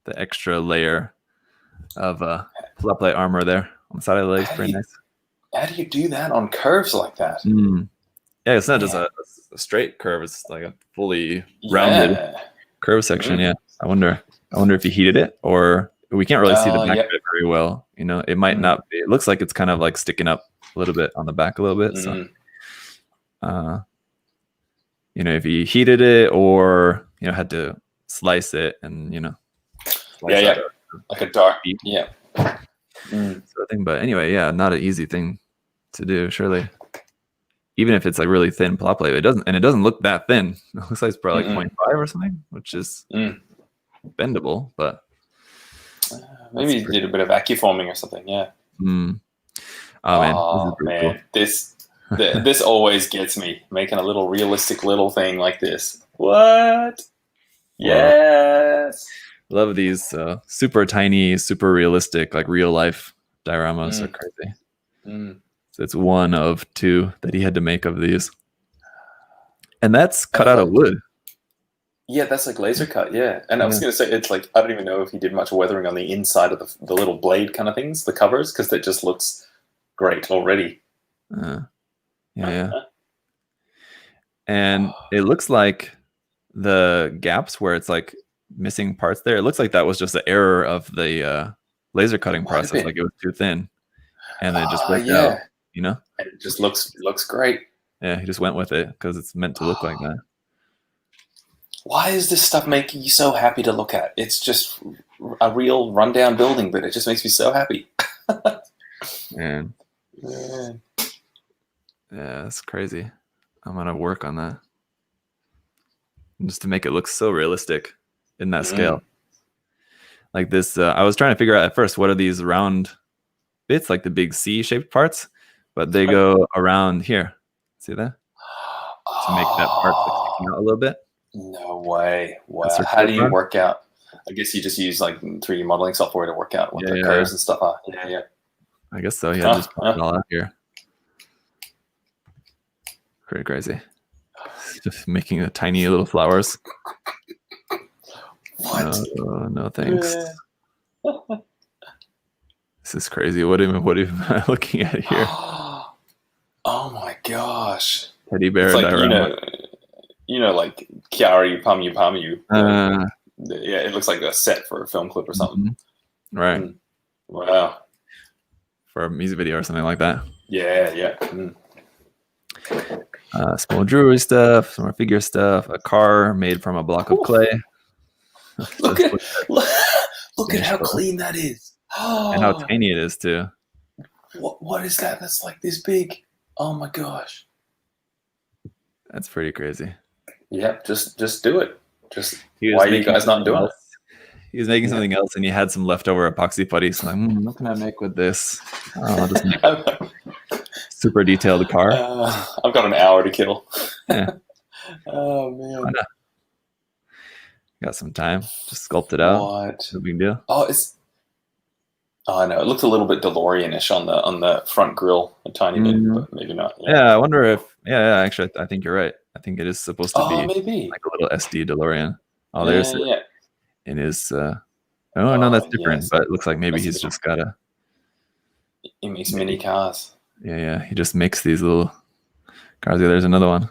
[SPEAKER 1] the extra layer of flap plate armor there on the side of the legs. Pretty nice.
[SPEAKER 2] How do you do that on curves like that?
[SPEAKER 1] Yeah, it's not just a straight curve. It's like a fully rounded curve section. Yeah, I wonder if he heated it, or we can't really see the back of it very well. You know, it might not be. It looks like it's kind of like sticking up a little bit on the back a little bit. So, you know, if he heated it, or you know, had to slice it, and you know,
[SPEAKER 2] like a dark beef. Yeah.
[SPEAKER 1] Sort of thing. But anyway, yeah, not an easy thing to do, surely. Even if it's like really thin plot plate, it doesn't look that thin. It looks like it's probably like 0.5 or something, which is bendable, but
[SPEAKER 2] maybe he did a bit of vacuumforming or something. Yeah.
[SPEAKER 1] Oh man,
[SPEAKER 2] cool. This always gets me, making a little realistic little thing like this. What? Yes.
[SPEAKER 1] Love these super tiny, super realistic, like real life dioramas are crazy. So it's one of 2 that he had to make of these. And that's cut out of wood.
[SPEAKER 2] Yeah, that's like laser cut, yeah. And I was going to say, it's like, I don't even know if he did much weathering on the inside of the little blade kind of things, the covers, because that just looks great already.
[SPEAKER 1] Yeah. And it looks like the gaps where it's like missing parts there, it looks like that was just the error of the laser cutting process. Like it was too thin. And then it just worked out. You know,
[SPEAKER 2] and it just looks great.
[SPEAKER 1] Yeah, he just went with it because it's meant to look like that.
[SPEAKER 2] Why is this stuff making you so happy to look at? It's just a real rundown building, but it just makes me so happy.
[SPEAKER 1] Man. Yeah, that's crazy. I'm gonna work on that just to make it look so realistic in that scale. Like this, I was trying to figure out at first what are these round bits, like the big C-shaped parts. But they go around here. See that? To make that part sticking out a little bit.
[SPEAKER 2] No way. Wow. How do you work out? I guess you just use like 3D modeling software to work out what the curves and stuff are. Yeah.
[SPEAKER 1] I guess so. Yeah, just pop it all out here. Pretty crazy. Just making the tiny little flowers.
[SPEAKER 2] What?
[SPEAKER 1] No thanks. This is crazy. What am I looking at here?
[SPEAKER 2] Oh my gosh.
[SPEAKER 1] Teddy bear
[SPEAKER 2] it's like,
[SPEAKER 1] diorama.
[SPEAKER 2] You know, like Kiari Pamu. Yeah, it looks like a set for a film clip or something.
[SPEAKER 1] Right.
[SPEAKER 2] Wow.
[SPEAKER 1] For a music video or something like that.
[SPEAKER 2] Yeah.
[SPEAKER 1] Small jewelry stuff, some more figure stuff, a car made from a block of clay.
[SPEAKER 2] Look at how clean that is.
[SPEAKER 1] And how tiny it is too.
[SPEAKER 2] What is that? That's like this big. Oh my gosh.
[SPEAKER 1] That's pretty crazy.
[SPEAKER 2] Yeah, just do it. Why are you guys not doing it?
[SPEAKER 1] He was making something else and he had some leftover epoxy putty. So I'm like, what can I make with this? I'll just make super detailed car.
[SPEAKER 2] I've got an hour to kill.
[SPEAKER 1] Yeah.
[SPEAKER 2] Oh man.
[SPEAKER 1] Got some time. Just sculpt it out.
[SPEAKER 2] What?
[SPEAKER 1] No big deal.
[SPEAKER 2] I know. It looked a little bit DeLorean-ish on the front grille, a tiny bit, but maybe not.
[SPEAKER 1] Yeah, I wonder if. Yeah. Actually, I think you're right. I think it is supposed to be
[SPEAKER 2] maybe
[SPEAKER 1] like a little SD DeLorean. Oh, there's it. In his. Oh no, that's different. But it looks like maybe he's just got a.
[SPEAKER 2] He makes mini cars.
[SPEAKER 1] Yeah. He just makes these little cars. Yeah, there's another one.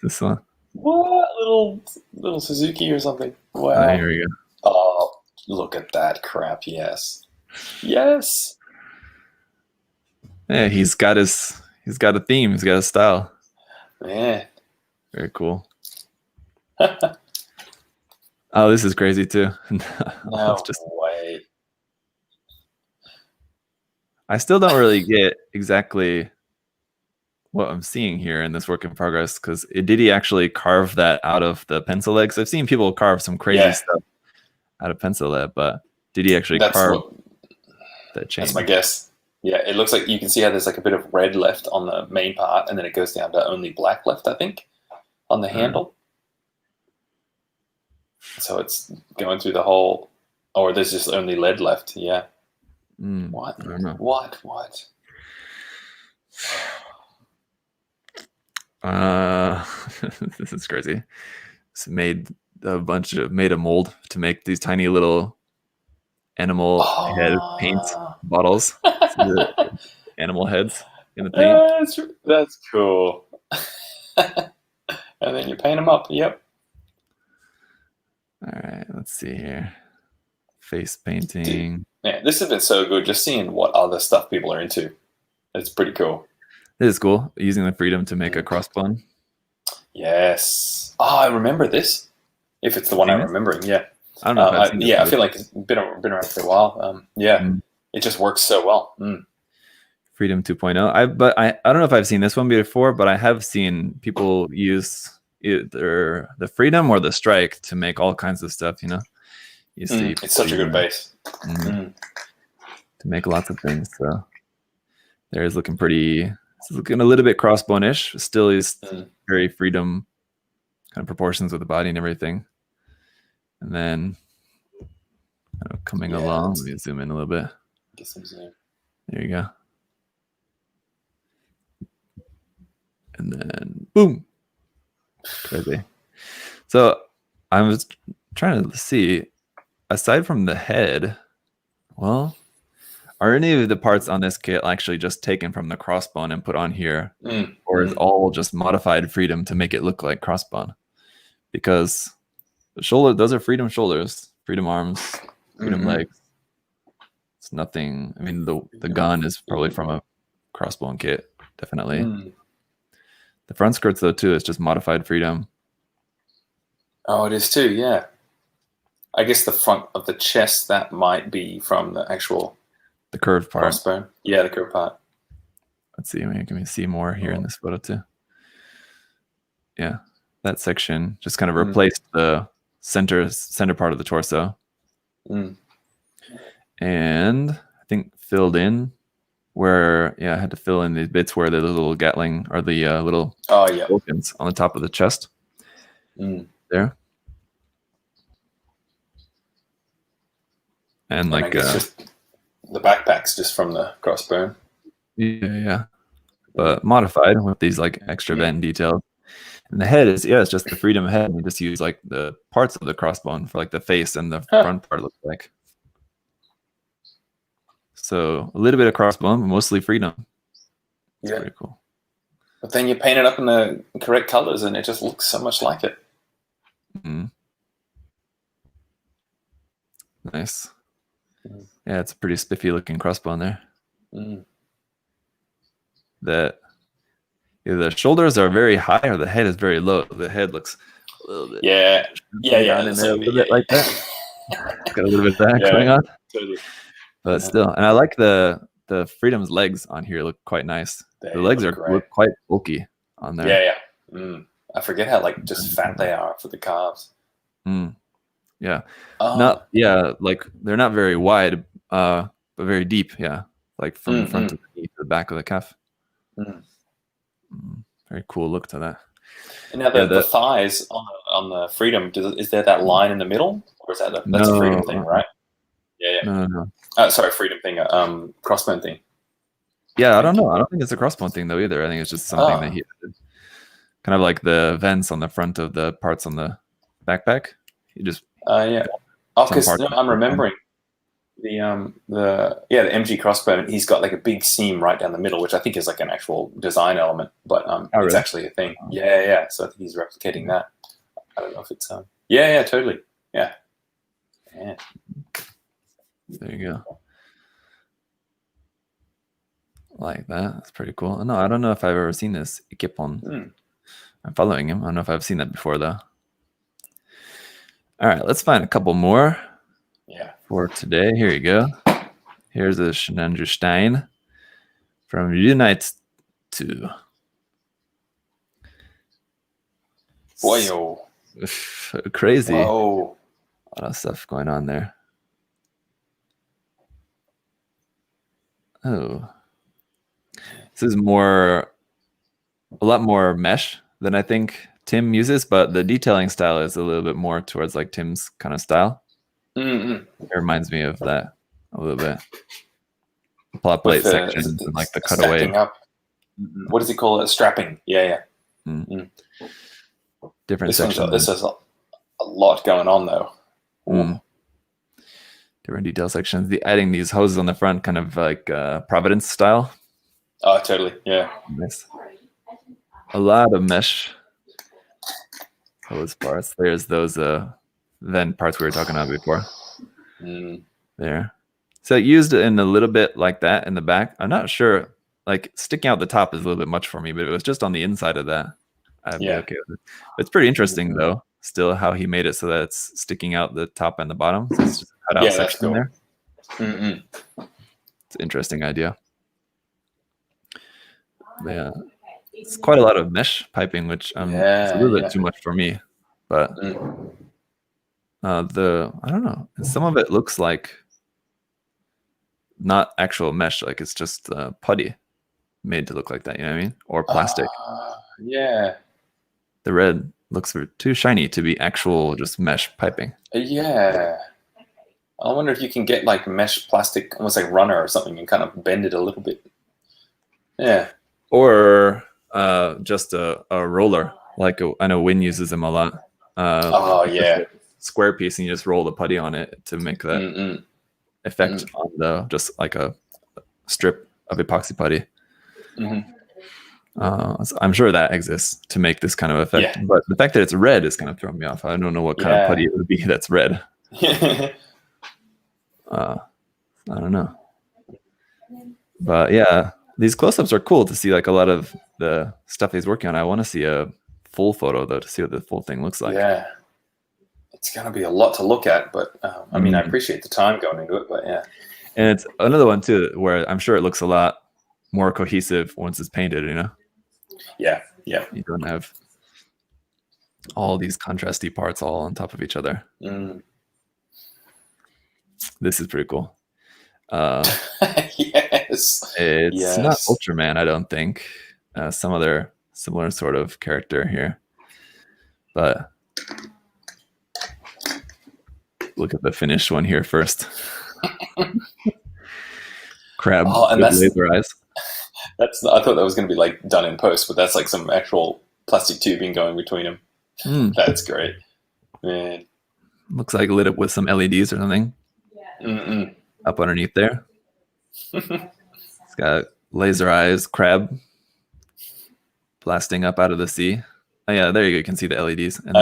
[SPEAKER 1] This one.
[SPEAKER 2] What little Suzuki or something? Wow.
[SPEAKER 1] Here we go.
[SPEAKER 2] Oh, look at that crap! Yes. Yeah,
[SPEAKER 1] he's got a theme. He's got a style.
[SPEAKER 2] Man,
[SPEAKER 1] very cool. Oh, this is crazy too.
[SPEAKER 2] No way.
[SPEAKER 1] I still don't really get exactly what I'm seeing here in this work in progress, because did he actually carve that out of the pencil legs? I've seen people carve some crazy stuff out of pencil lead, but did he actually carve that chain?
[SPEAKER 2] That's my guess. Yeah, it looks like you can see how there's like a bit of red left on the main part, and then it goes down to only black left, I think, on the handle. So it's going through the whole, or there's just only lead left. Yeah. What?
[SPEAKER 1] I don't know.
[SPEAKER 2] What?
[SPEAKER 1] This is crazy. It's made a mold to make these tiny little animal head paint bottles. Animal heads in the paint.
[SPEAKER 2] That's cool. And then you paint them up. Yep.
[SPEAKER 1] All right, let's see here. Face painting.
[SPEAKER 2] Dude, man, this has been so good. Just seeing what other stuff people are into. It's pretty cool.
[SPEAKER 1] It is cool. Using the freedom to make a crossbone.
[SPEAKER 2] Yes. Oh, I remember this. If it's the one I'm remembering, yeah.
[SPEAKER 1] I don't know.
[SPEAKER 2] I feel like it's been around for a while. It just works so well.
[SPEAKER 1] Freedom 2.0. I don't know if I've seen this one before, but I have seen people use either the freedom or the strike to make all kinds of stuff. You see,
[SPEAKER 2] it's such a good base
[SPEAKER 1] to make lots of things. So there is looking pretty. It's looking a little bit crossbone-ish. Still is very freedom kind of proportions with the body and everything. And then coming along, let me zoom in a little bit.
[SPEAKER 2] Get some zoom.
[SPEAKER 1] There you go. And then boom. Crazy. So I was trying to see, aside from the head, well, are any of the parts on this kit actually just taken from the crossbone and put on here? Or is all just modified freedom to make it look like crossbone? Because the shoulder, those are freedom shoulders, freedom arms, freedom legs. It's nothing. I mean, the gun is probably from a crossbone kit, definitely. The front skirts, though, too, is just modified freedom.
[SPEAKER 2] Oh, it is too, yeah. I guess the front of the chest, that might be from the actual...
[SPEAKER 1] The curved part.
[SPEAKER 2] Crossbone. Yeah, the curved part.
[SPEAKER 1] Let's see. Can we see more here in this photo, too? Yeah. That section just kind of replaced the center part of the torso. And I think filled in where, I had to fill in these bits where the little Gatling or the little tokens on the top of the chest. There. And like
[SPEAKER 2] just the backpack's just from the crossbone.
[SPEAKER 1] Yeah. But modified with these like extra vent details. And the head is it's just the freedom head. And you just use like the parts of the crossbone for like the face and the front part looks like. So a little bit of crossbone, but mostly freedom. It's pretty cool.
[SPEAKER 2] But then you paint it up in the correct colors and it just looks so much like it.
[SPEAKER 1] Nice. Yeah, it's a pretty spiffy looking crossbone there. The shoulders are very high or the head is very low. The head looks a little bit down in there a little bit like that. Got a little bit of that going on.
[SPEAKER 2] Totally.
[SPEAKER 1] But still, and I like the Freedom's legs on here look quite nice. The legs look quite bulky on there.
[SPEAKER 2] I forget how like just fat they are for the calves.
[SPEAKER 1] Yeah. Like they're not very wide, but very deep. Yeah. Like from the front to the back of the calf. Very cool look to that.
[SPEAKER 2] And now the thighs on the Freedom, is there that line in the middle? Or is that that's a Freedom thing, right? Yeah.
[SPEAKER 1] No.
[SPEAKER 2] Sorry, Freedom thing, crossbone thing.
[SPEAKER 1] Yeah, I don't know. I don't think it's a crossbone thing though either. I think it's just something that he did. Kind of like the vents on the front of the parts on the backpack. He just
[SPEAKER 2] because I'm remembering the MG crossbone. He's got like a big seam right down the middle, which I think is like an actual design element, but it's actually a thing. Yeah. So I think he's replicating that. I don't know if it's totally. Yeah.
[SPEAKER 1] There you go. Like that. That's pretty cool. No, I don't know if I've ever seen this Ikepon. I'm following him. I don't know if I've seen that before though. All right, let's find a couple more. For today. Here you go. Here's a Schnanderstein from Unite 2.
[SPEAKER 2] Boy,
[SPEAKER 1] crazy.
[SPEAKER 2] Whoa.
[SPEAKER 1] A lot of stuff going on there. Oh, this is a lot more mesh than I think Tim uses, but the detailing style is a little bit more towards like Tim's kind of style.
[SPEAKER 2] Mm-hmm.
[SPEAKER 1] It reminds me of that a little bit. Plot plate sections and like the cutaway.
[SPEAKER 2] Up. What does he call it? Strapping. Yeah.
[SPEAKER 1] Different sections.
[SPEAKER 2] This has a lot going on though.
[SPEAKER 1] Different detail sections. Adding these hoses on the front, kind of like Providence style.
[SPEAKER 2] Oh, totally. Yeah.
[SPEAKER 1] Nice. A lot of mesh. Those parts. There's those vent parts we were talking about before. There. So used in a little bit like that in the back. I'm not sure. Like sticking out the top is a little bit much for me, but if it was just on the inside of that, I'd be okay with it. But it's pretty interesting though. Still, how he made it so that it's sticking out the top and the bottom. So it's just a cut out section cool. There. It's an interesting idea. Yeah, it's quite a lot of mesh piping, which it's a little bit too much for me. But I don't know. Some of it looks like not actual mesh, like it's just putty made to look like that. You know what I mean? Or plastic.
[SPEAKER 2] Yeah.
[SPEAKER 1] The red looks too shiny to be actual just mesh piping.
[SPEAKER 2] Yeah. I wonder if you can get like mesh plastic, almost like runner or something, and kind of bend it a little bit. Yeah.
[SPEAKER 1] Or just a roller, like I know Win uses them a lot.
[SPEAKER 2] Yeah.
[SPEAKER 1] Square piece, and you just roll the putty on it to make that effect on the just like a strip of epoxy putty. So I'm sure that exists to make this kind of effect, but the fact that it's red is kind of throwing me off. I don't know what kind of putty it would be that's red. I don't know, but yeah, these close-ups are cool to see like a lot of the stuff he's working on. I want to see a full photo though to see what the full thing looks like.
[SPEAKER 2] Yeah, it's gonna be a lot to look at, but I mean, I appreciate the time going into it, but yeah.
[SPEAKER 1] And it's another one too where I'm sure it looks a lot more cohesive once it's painted, you know?
[SPEAKER 2] Yeah.
[SPEAKER 1] You don't have all these contrasty parts all on top of each other. This is pretty cool.
[SPEAKER 2] Yes.
[SPEAKER 1] It's not Ultraman, I don't think. Some other similar sort of character here. But look at the finished one here first. Crab with laser eyes.
[SPEAKER 2] I thought that was going to be like done in post, but that's like some actual plastic tubing going between them. That's great, man.
[SPEAKER 1] Looks like lit up with some LEDs or something. Up underneath there. It's got laser eyes, crab blasting up out of the sea. Oh yeah, there you go. You can see the LEDs, and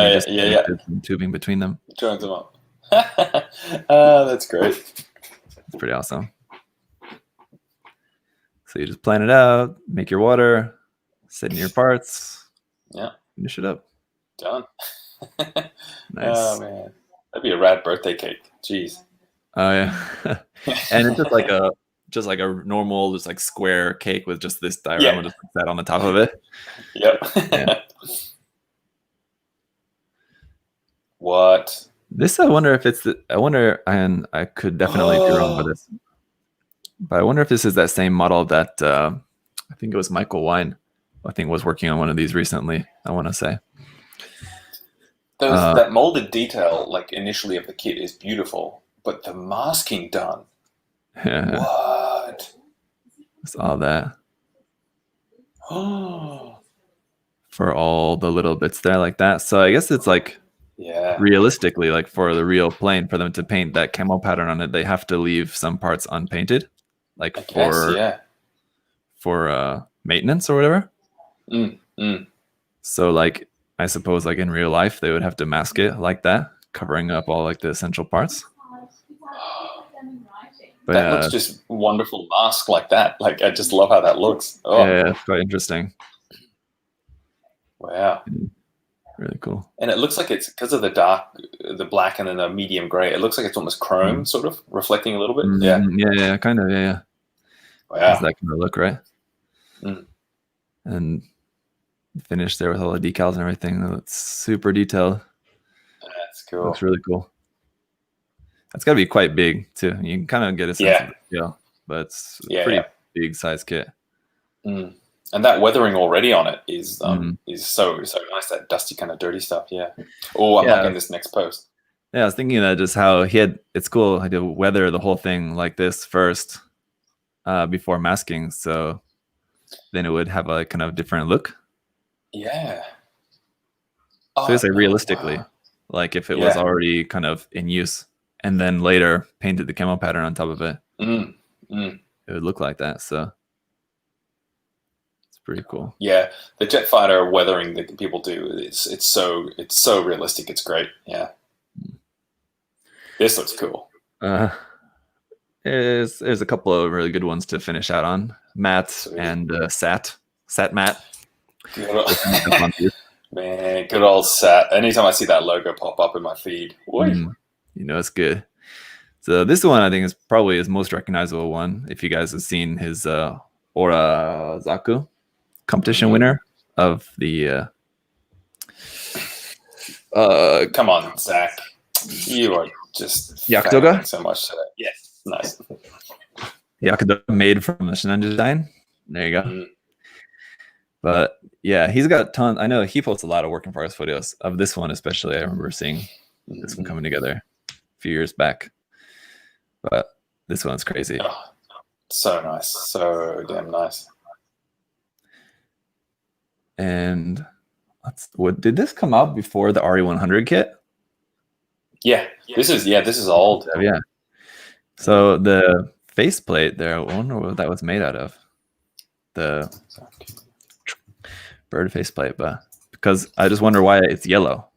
[SPEAKER 1] some tubing between them.
[SPEAKER 2] Turns them up. That's great.
[SPEAKER 1] It's pretty awesome. So you just plan it out, make your water, set in your parts.
[SPEAKER 2] Yeah.
[SPEAKER 1] Finish it up.
[SPEAKER 2] Done.
[SPEAKER 1] Nice.
[SPEAKER 2] Oh man, that'd be a rad birthday cake. Jeez.
[SPEAKER 1] Oh yeah. And it's just like a normal, just like square cake with just this diorama just like that on the top of it.
[SPEAKER 2] Yep.
[SPEAKER 1] Yeah.
[SPEAKER 2] What?
[SPEAKER 1] This I wonder if it's and I could definitely be wrong with this. But I wonder if this is that same model that I think it was Michael Wine, I think was working on one of these recently, I want to say.
[SPEAKER 2] That molded detail, like initially of the kit, is beautiful, but the masking done.
[SPEAKER 1] Yeah.
[SPEAKER 2] What?
[SPEAKER 1] It's all that. For all the little bits there like that. So I guess it's like realistically, like for the real plane, for them to paint that camo pattern on it, they have to leave some parts unpainted. Like for maintenance or whatever. So like I suppose like in real life they would have to mask it like that, covering up all like the essential parts. But
[SPEAKER 2] that looks just wonderful mask like that. Like I just love how that looks.
[SPEAKER 1] Yeah, it's quite interesting.
[SPEAKER 2] Wow.
[SPEAKER 1] Really cool.
[SPEAKER 2] And it looks like it's because of the black and then the medium gray. It looks like it's almost chrome, sort of reflecting a little bit.
[SPEAKER 1] Yeah, kind of. Yeah.
[SPEAKER 2] Wow.
[SPEAKER 1] How's that kind of look, right? And finished there with all the decals and everything. It's super detailed.
[SPEAKER 2] That's cool.
[SPEAKER 1] Looks really cool. That's got to be quite big too. You can kind of get a sense of the scale. but it's a pretty big size kit.
[SPEAKER 2] And that weathering already on it is so nice. That dusty kind of dirty stuff. Yeah. Oh, I'm liking this next post.
[SPEAKER 1] Yeah, I was thinking that just how it's cool to weather the whole thing like this first before masking, so then it would have a kind of different look.
[SPEAKER 2] Yeah.
[SPEAKER 1] So it's like realistically, like if it was already kind of in use and then later painted the camo pattern on top of it, it would look like that. So it's pretty cool.
[SPEAKER 2] Yeah, the jet fighter weathering that people do, it's so realistic. It's great. Yeah. This looks cool.
[SPEAKER 1] There's a couple of really good ones to finish out on. Matt and Sat Matt.
[SPEAKER 2] Man, good old Sat. Anytime I see that logo pop up in my feed,
[SPEAKER 1] you know it's good. So this one I think is probably his most recognizable one. If you guys have seen his Ora Zaku competition winner of the
[SPEAKER 2] come on, Zach. You are just
[SPEAKER 1] Yakutoga
[SPEAKER 2] so much today. Yes, nice.
[SPEAKER 1] Yakutoga made from the Shinen design. There you go. But yeah, he's got tons. I know he posts a lot of work in progress photos of this one, especially. I remember seeing this one coming together a few years back. But this one's crazy.
[SPEAKER 2] Oh, so nice. So damn nice.
[SPEAKER 1] And did this come out before the RE100 kit?
[SPEAKER 2] Yeah, this is old.
[SPEAKER 1] Yeah. So the faceplate there, I wonder what that was made out of. The bird faceplate, but because I just wonder why it's yellow.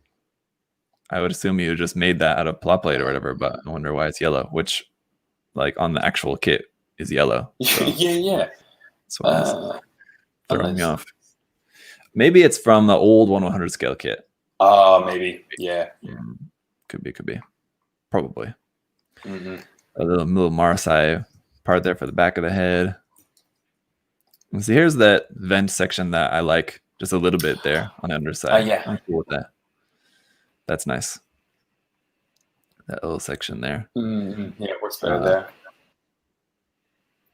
[SPEAKER 1] I would assume you just made that out of plot plate or whatever, but I wonder why it's yellow, which like on the actual kit is yellow. So
[SPEAKER 2] yeah.
[SPEAKER 1] That's what throwing me off. Maybe it's from the old 1/100 scale kit.
[SPEAKER 2] Maybe. Yeah.
[SPEAKER 1] Could be. Probably. A little Marseille part there for the back of the head. And so here's that vent section that I like just a little bit there on the underside.
[SPEAKER 2] Yeah.
[SPEAKER 1] I'm cool with that. That's nice. That little section there.
[SPEAKER 2] Yeah, it works better there.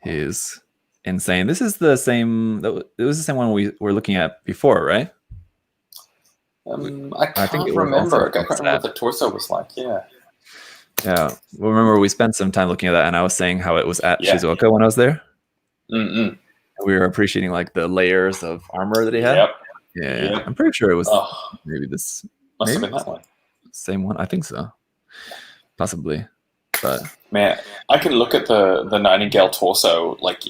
[SPEAKER 1] Is insane. This is the same. It was the same one we were looking at before, right?
[SPEAKER 2] I can't remember. I can't remember what the torso was like. Yeah.
[SPEAKER 1] Yeah. Well, remember we spent some time looking at that, and I was saying how it was at Shizuoka when I was there. We were appreciating like the layers of armor that he had.
[SPEAKER 2] Yep.
[SPEAKER 1] Yeah. I'm pretty sure it was maybe this.
[SPEAKER 2] Must have been that one.
[SPEAKER 1] Same one. I think so. Possibly. But
[SPEAKER 2] man, I can look at the Nightingale torso like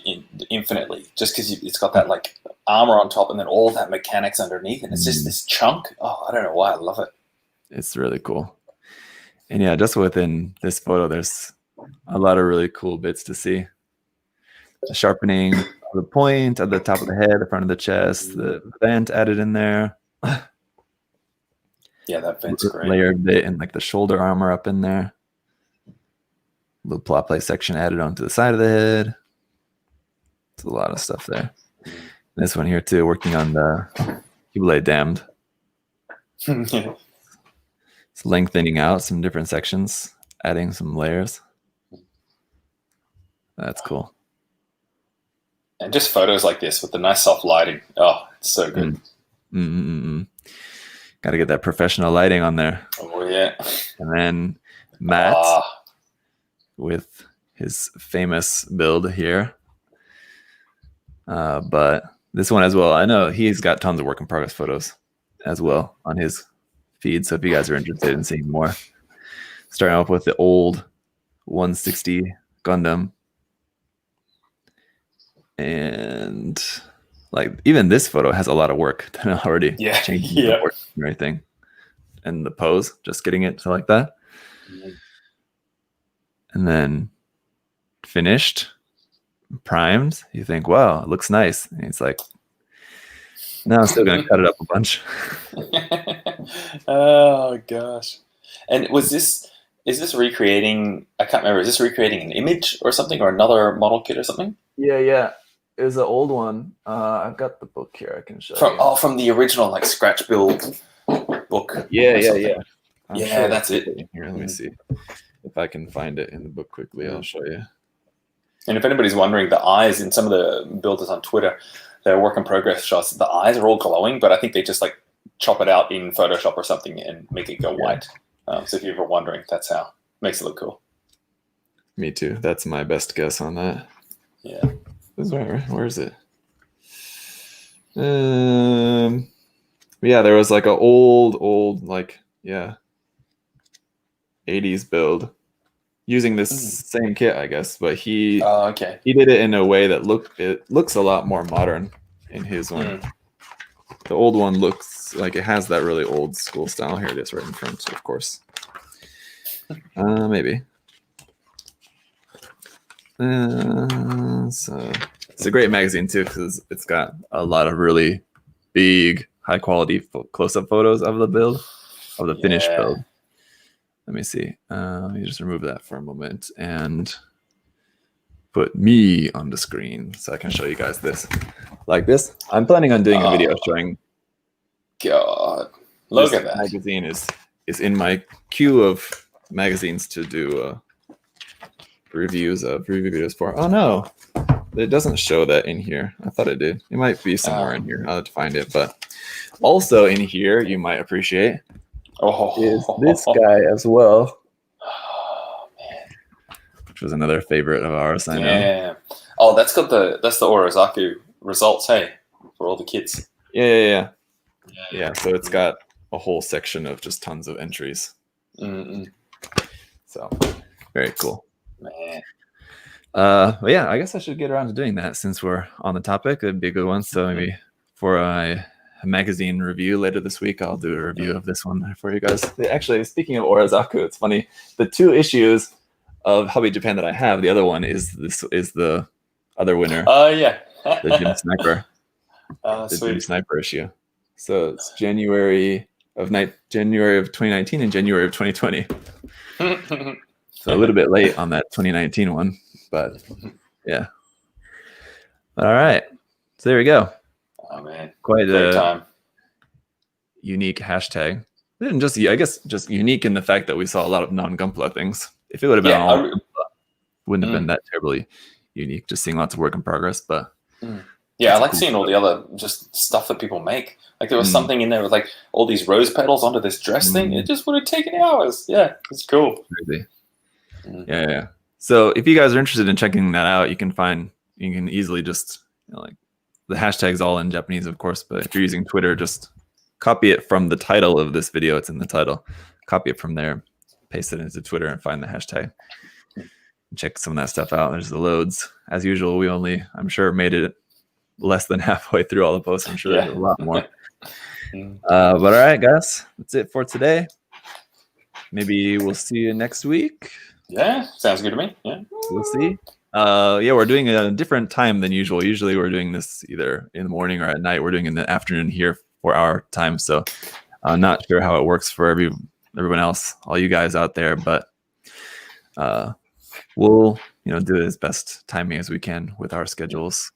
[SPEAKER 2] infinitely, just because it's got that like armor on top and then all that mechanics underneath, and it's just this chunk. Oh, I don't know why I love it.
[SPEAKER 1] It's really cool. And yeah, just within this photo, there's a lot of really cool bits to see. The sharpening of the point at the top of the head, the front of the chest, the vent added in there.
[SPEAKER 2] Yeah, that vent's great.
[SPEAKER 1] Layered bit and like the shoulder armor up in there. Little plot plate section added onto the side of the head. It's a lot of stuff there. This one here too, working on the Keyblade Damned. It's lengthening out some different sections, adding some layers. That's cool.
[SPEAKER 2] And just photos like this with the nice soft lighting. Oh, it's so good.
[SPEAKER 1] Got to get that professional lighting on there.
[SPEAKER 2] Oh, yeah.
[SPEAKER 1] And then Matt with his famous build here. But this one as well, I know he's got tons of work in progress photos as well on his feed. So if you guys are interested in seeing more, starting off with the old 160 Gundam. And like even this photo has a lot of work that already changing the work and everything. And the pose, just getting it to like that. And then finished, primed. You think, wow, it looks nice. And it's like, no, I'm still going to cut it up a bunch.
[SPEAKER 2] Oh, gosh. And is this recreating, I can't remember, is this recreating an image or something or another model kit or something?
[SPEAKER 1] Yeah. It was an old one. I've got the book here. I can show you.
[SPEAKER 2] From the original like scratch build book.
[SPEAKER 1] Yeah.
[SPEAKER 2] Yeah, sure that's it.
[SPEAKER 1] Here, let me see if I can find it in the book quickly. I'll show you.
[SPEAKER 2] And if anybody's wondering, the eyes in some of the builders on Twitter, their work in progress shots, the eyes are all glowing, but I think they just like chop it out in Photoshop or something and make it go white. So if you're ever wondering, that's how. Makes it look cool.
[SPEAKER 1] Me too. That's my best guess on that.
[SPEAKER 2] Yeah.
[SPEAKER 1] Where is it? Yeah, there was like an old like 80s build using this same kit, I guess, but he did it in a way that looks a lot more modern in his one. The old one looks like it has that really old school style. Here it is right in front, of course. Maybe. So it's a great magazine too, because it's got a lot of really big, high quality close-up photos of the build, of the finished build. Let me see. Let me just remove that for a moment and put me on the screen so I can show you guys this. Like this. I'm planning on doing a video showing.
[SPEAKER 2] God, look at that.
[SPEAKER 1] Magazine is in my queue of magazines to do review videos for. Oh no, it doesn't show that in here. I thought it did. It might be somewhere in here. I'll have to find it. But also in here, you might appreciate is this guy as well.
[SPEAKER 2] Oh man,
[SPEAKER 1] which was another favorite of ours. I know.
[SPEAKER 2] Yeah. Oh, that's the Orozaku results. Hey, for all the kids.
[SPEAKER 1] Yeah. So it's got a whole section of just tons of entries. So very cool.
[SPEAKER 2] Man.
[SPEAKER 1] But yeah, I guess I should get around to doing that since we're on the topic. It'd be a good one. So maybe for a magazine review later this week, I'll do a review of this one for you guys. Actually, speaking of Orozaku, it's funny. The 2 issues of Hobby Japan that I have, the other one is the other winner.
[SPEAKER 2] Yeah.
[SPEAKER 1] The Jim Sniper. The
[SPEAKER 2] Sweet.
[SPEAKER 1] Jim Sniper issue. So it's January of 2019 and January of 2020. So a little bit late on that 2019 one, but yeah. All right. So there we go.
[SPEAKER 2] Oh man,
[SPEAKER 1] quite
[SPEAKER 2] great
[SPEAKER 1] a
[SPEAKER 2] time.
[SPEAKER 1] Unique hashtag. And just unique in the fact that we saw a lot of non-Gunpla things. If it would have been all Gunpla, wouldn't have been that terribly unique. Just seeing lots of work in progress, but
[SPEAKER 2] yeah, I like seeing all the other just stuff that people make. Like there was something in there with like all these rose petals onto this dress thing. It just would have taken hours. Yeah, it's cool.
[SPEAKER 1] Crazy. Yeah. So if you guys are interested in checking that out, you can easily just like the hashtag's all in Japanese, of course, but if you're using Twitter, just copy it from the title of this video. It's in the title. Copy it from there, paste it into Twitter, and find the hashtag. Check some of that stuff out. There's the loads. As usual, we only, I'm sure, made it less than halfway through all the posts. I'm sure there's a lot more. But all right, guys, that's it for today. Maybe we'll see you next week.
[SPEAKER 2] Yeah, sounds good to me. Yeah,
[SPEAKER 1] we'll see. We're doing it at a different time than usual. Usually we're doing this either in the morning or at night. We're doing it in the afternoon here for our time. So I'm not sure how it works for everyone else, all you guys out there, but we'll do it as best timing as we can with our schedules.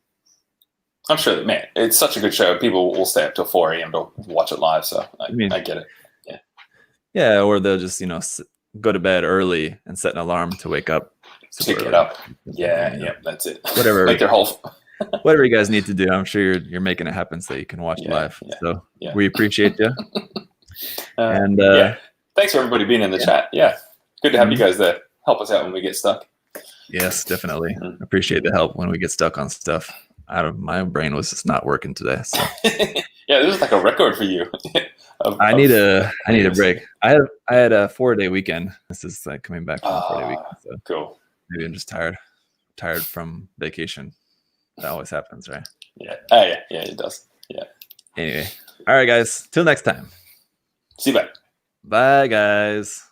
[SPEAKER 2] I'm sure that, man, it's such a good show. People will stay up till 4 a.m. to watch it live. So I get it.
[SPEAKER 1] Yeah, or they'll just go to bed early and set an alarm to wake up.
[SPEAKER 2] To get up. Yeah, that's it.
[SPEAKER 1] Whatever.
[SPEAKER 2] Make their whole.
[SPEAKER 1] Whatever you guys need to do, I'm sure you're making it happen so you can watch live. So we appreciate you. And
[SPEAKER 2] thanks for everybody being in the chat. Yeah, good to have you guys there. Help us out when we get stuck.
[SPEAKER 1] Yes, definitely. Appreciate the help when we get stuck on stuff. My brain was just not working today. So.
[SPEAKER 2] Yeah, this is like a record for you.
[SPEAKER 1] I need a break. I had a 4-day weekend. This is like coming back from a 4-day weekend. So
[SPEAKER 2] cool.
[SPEAKER 1] Maybe I'm just tired from vacation. That always happens, right?
[SPEAKER 2] Yeah. Yeah, it does. Yeah.
[SPEAKER 1] Anyway, all right, guys. Till next time.
[SPEAKER 2] See you back.
[SPEAKER 1] Bye, guys.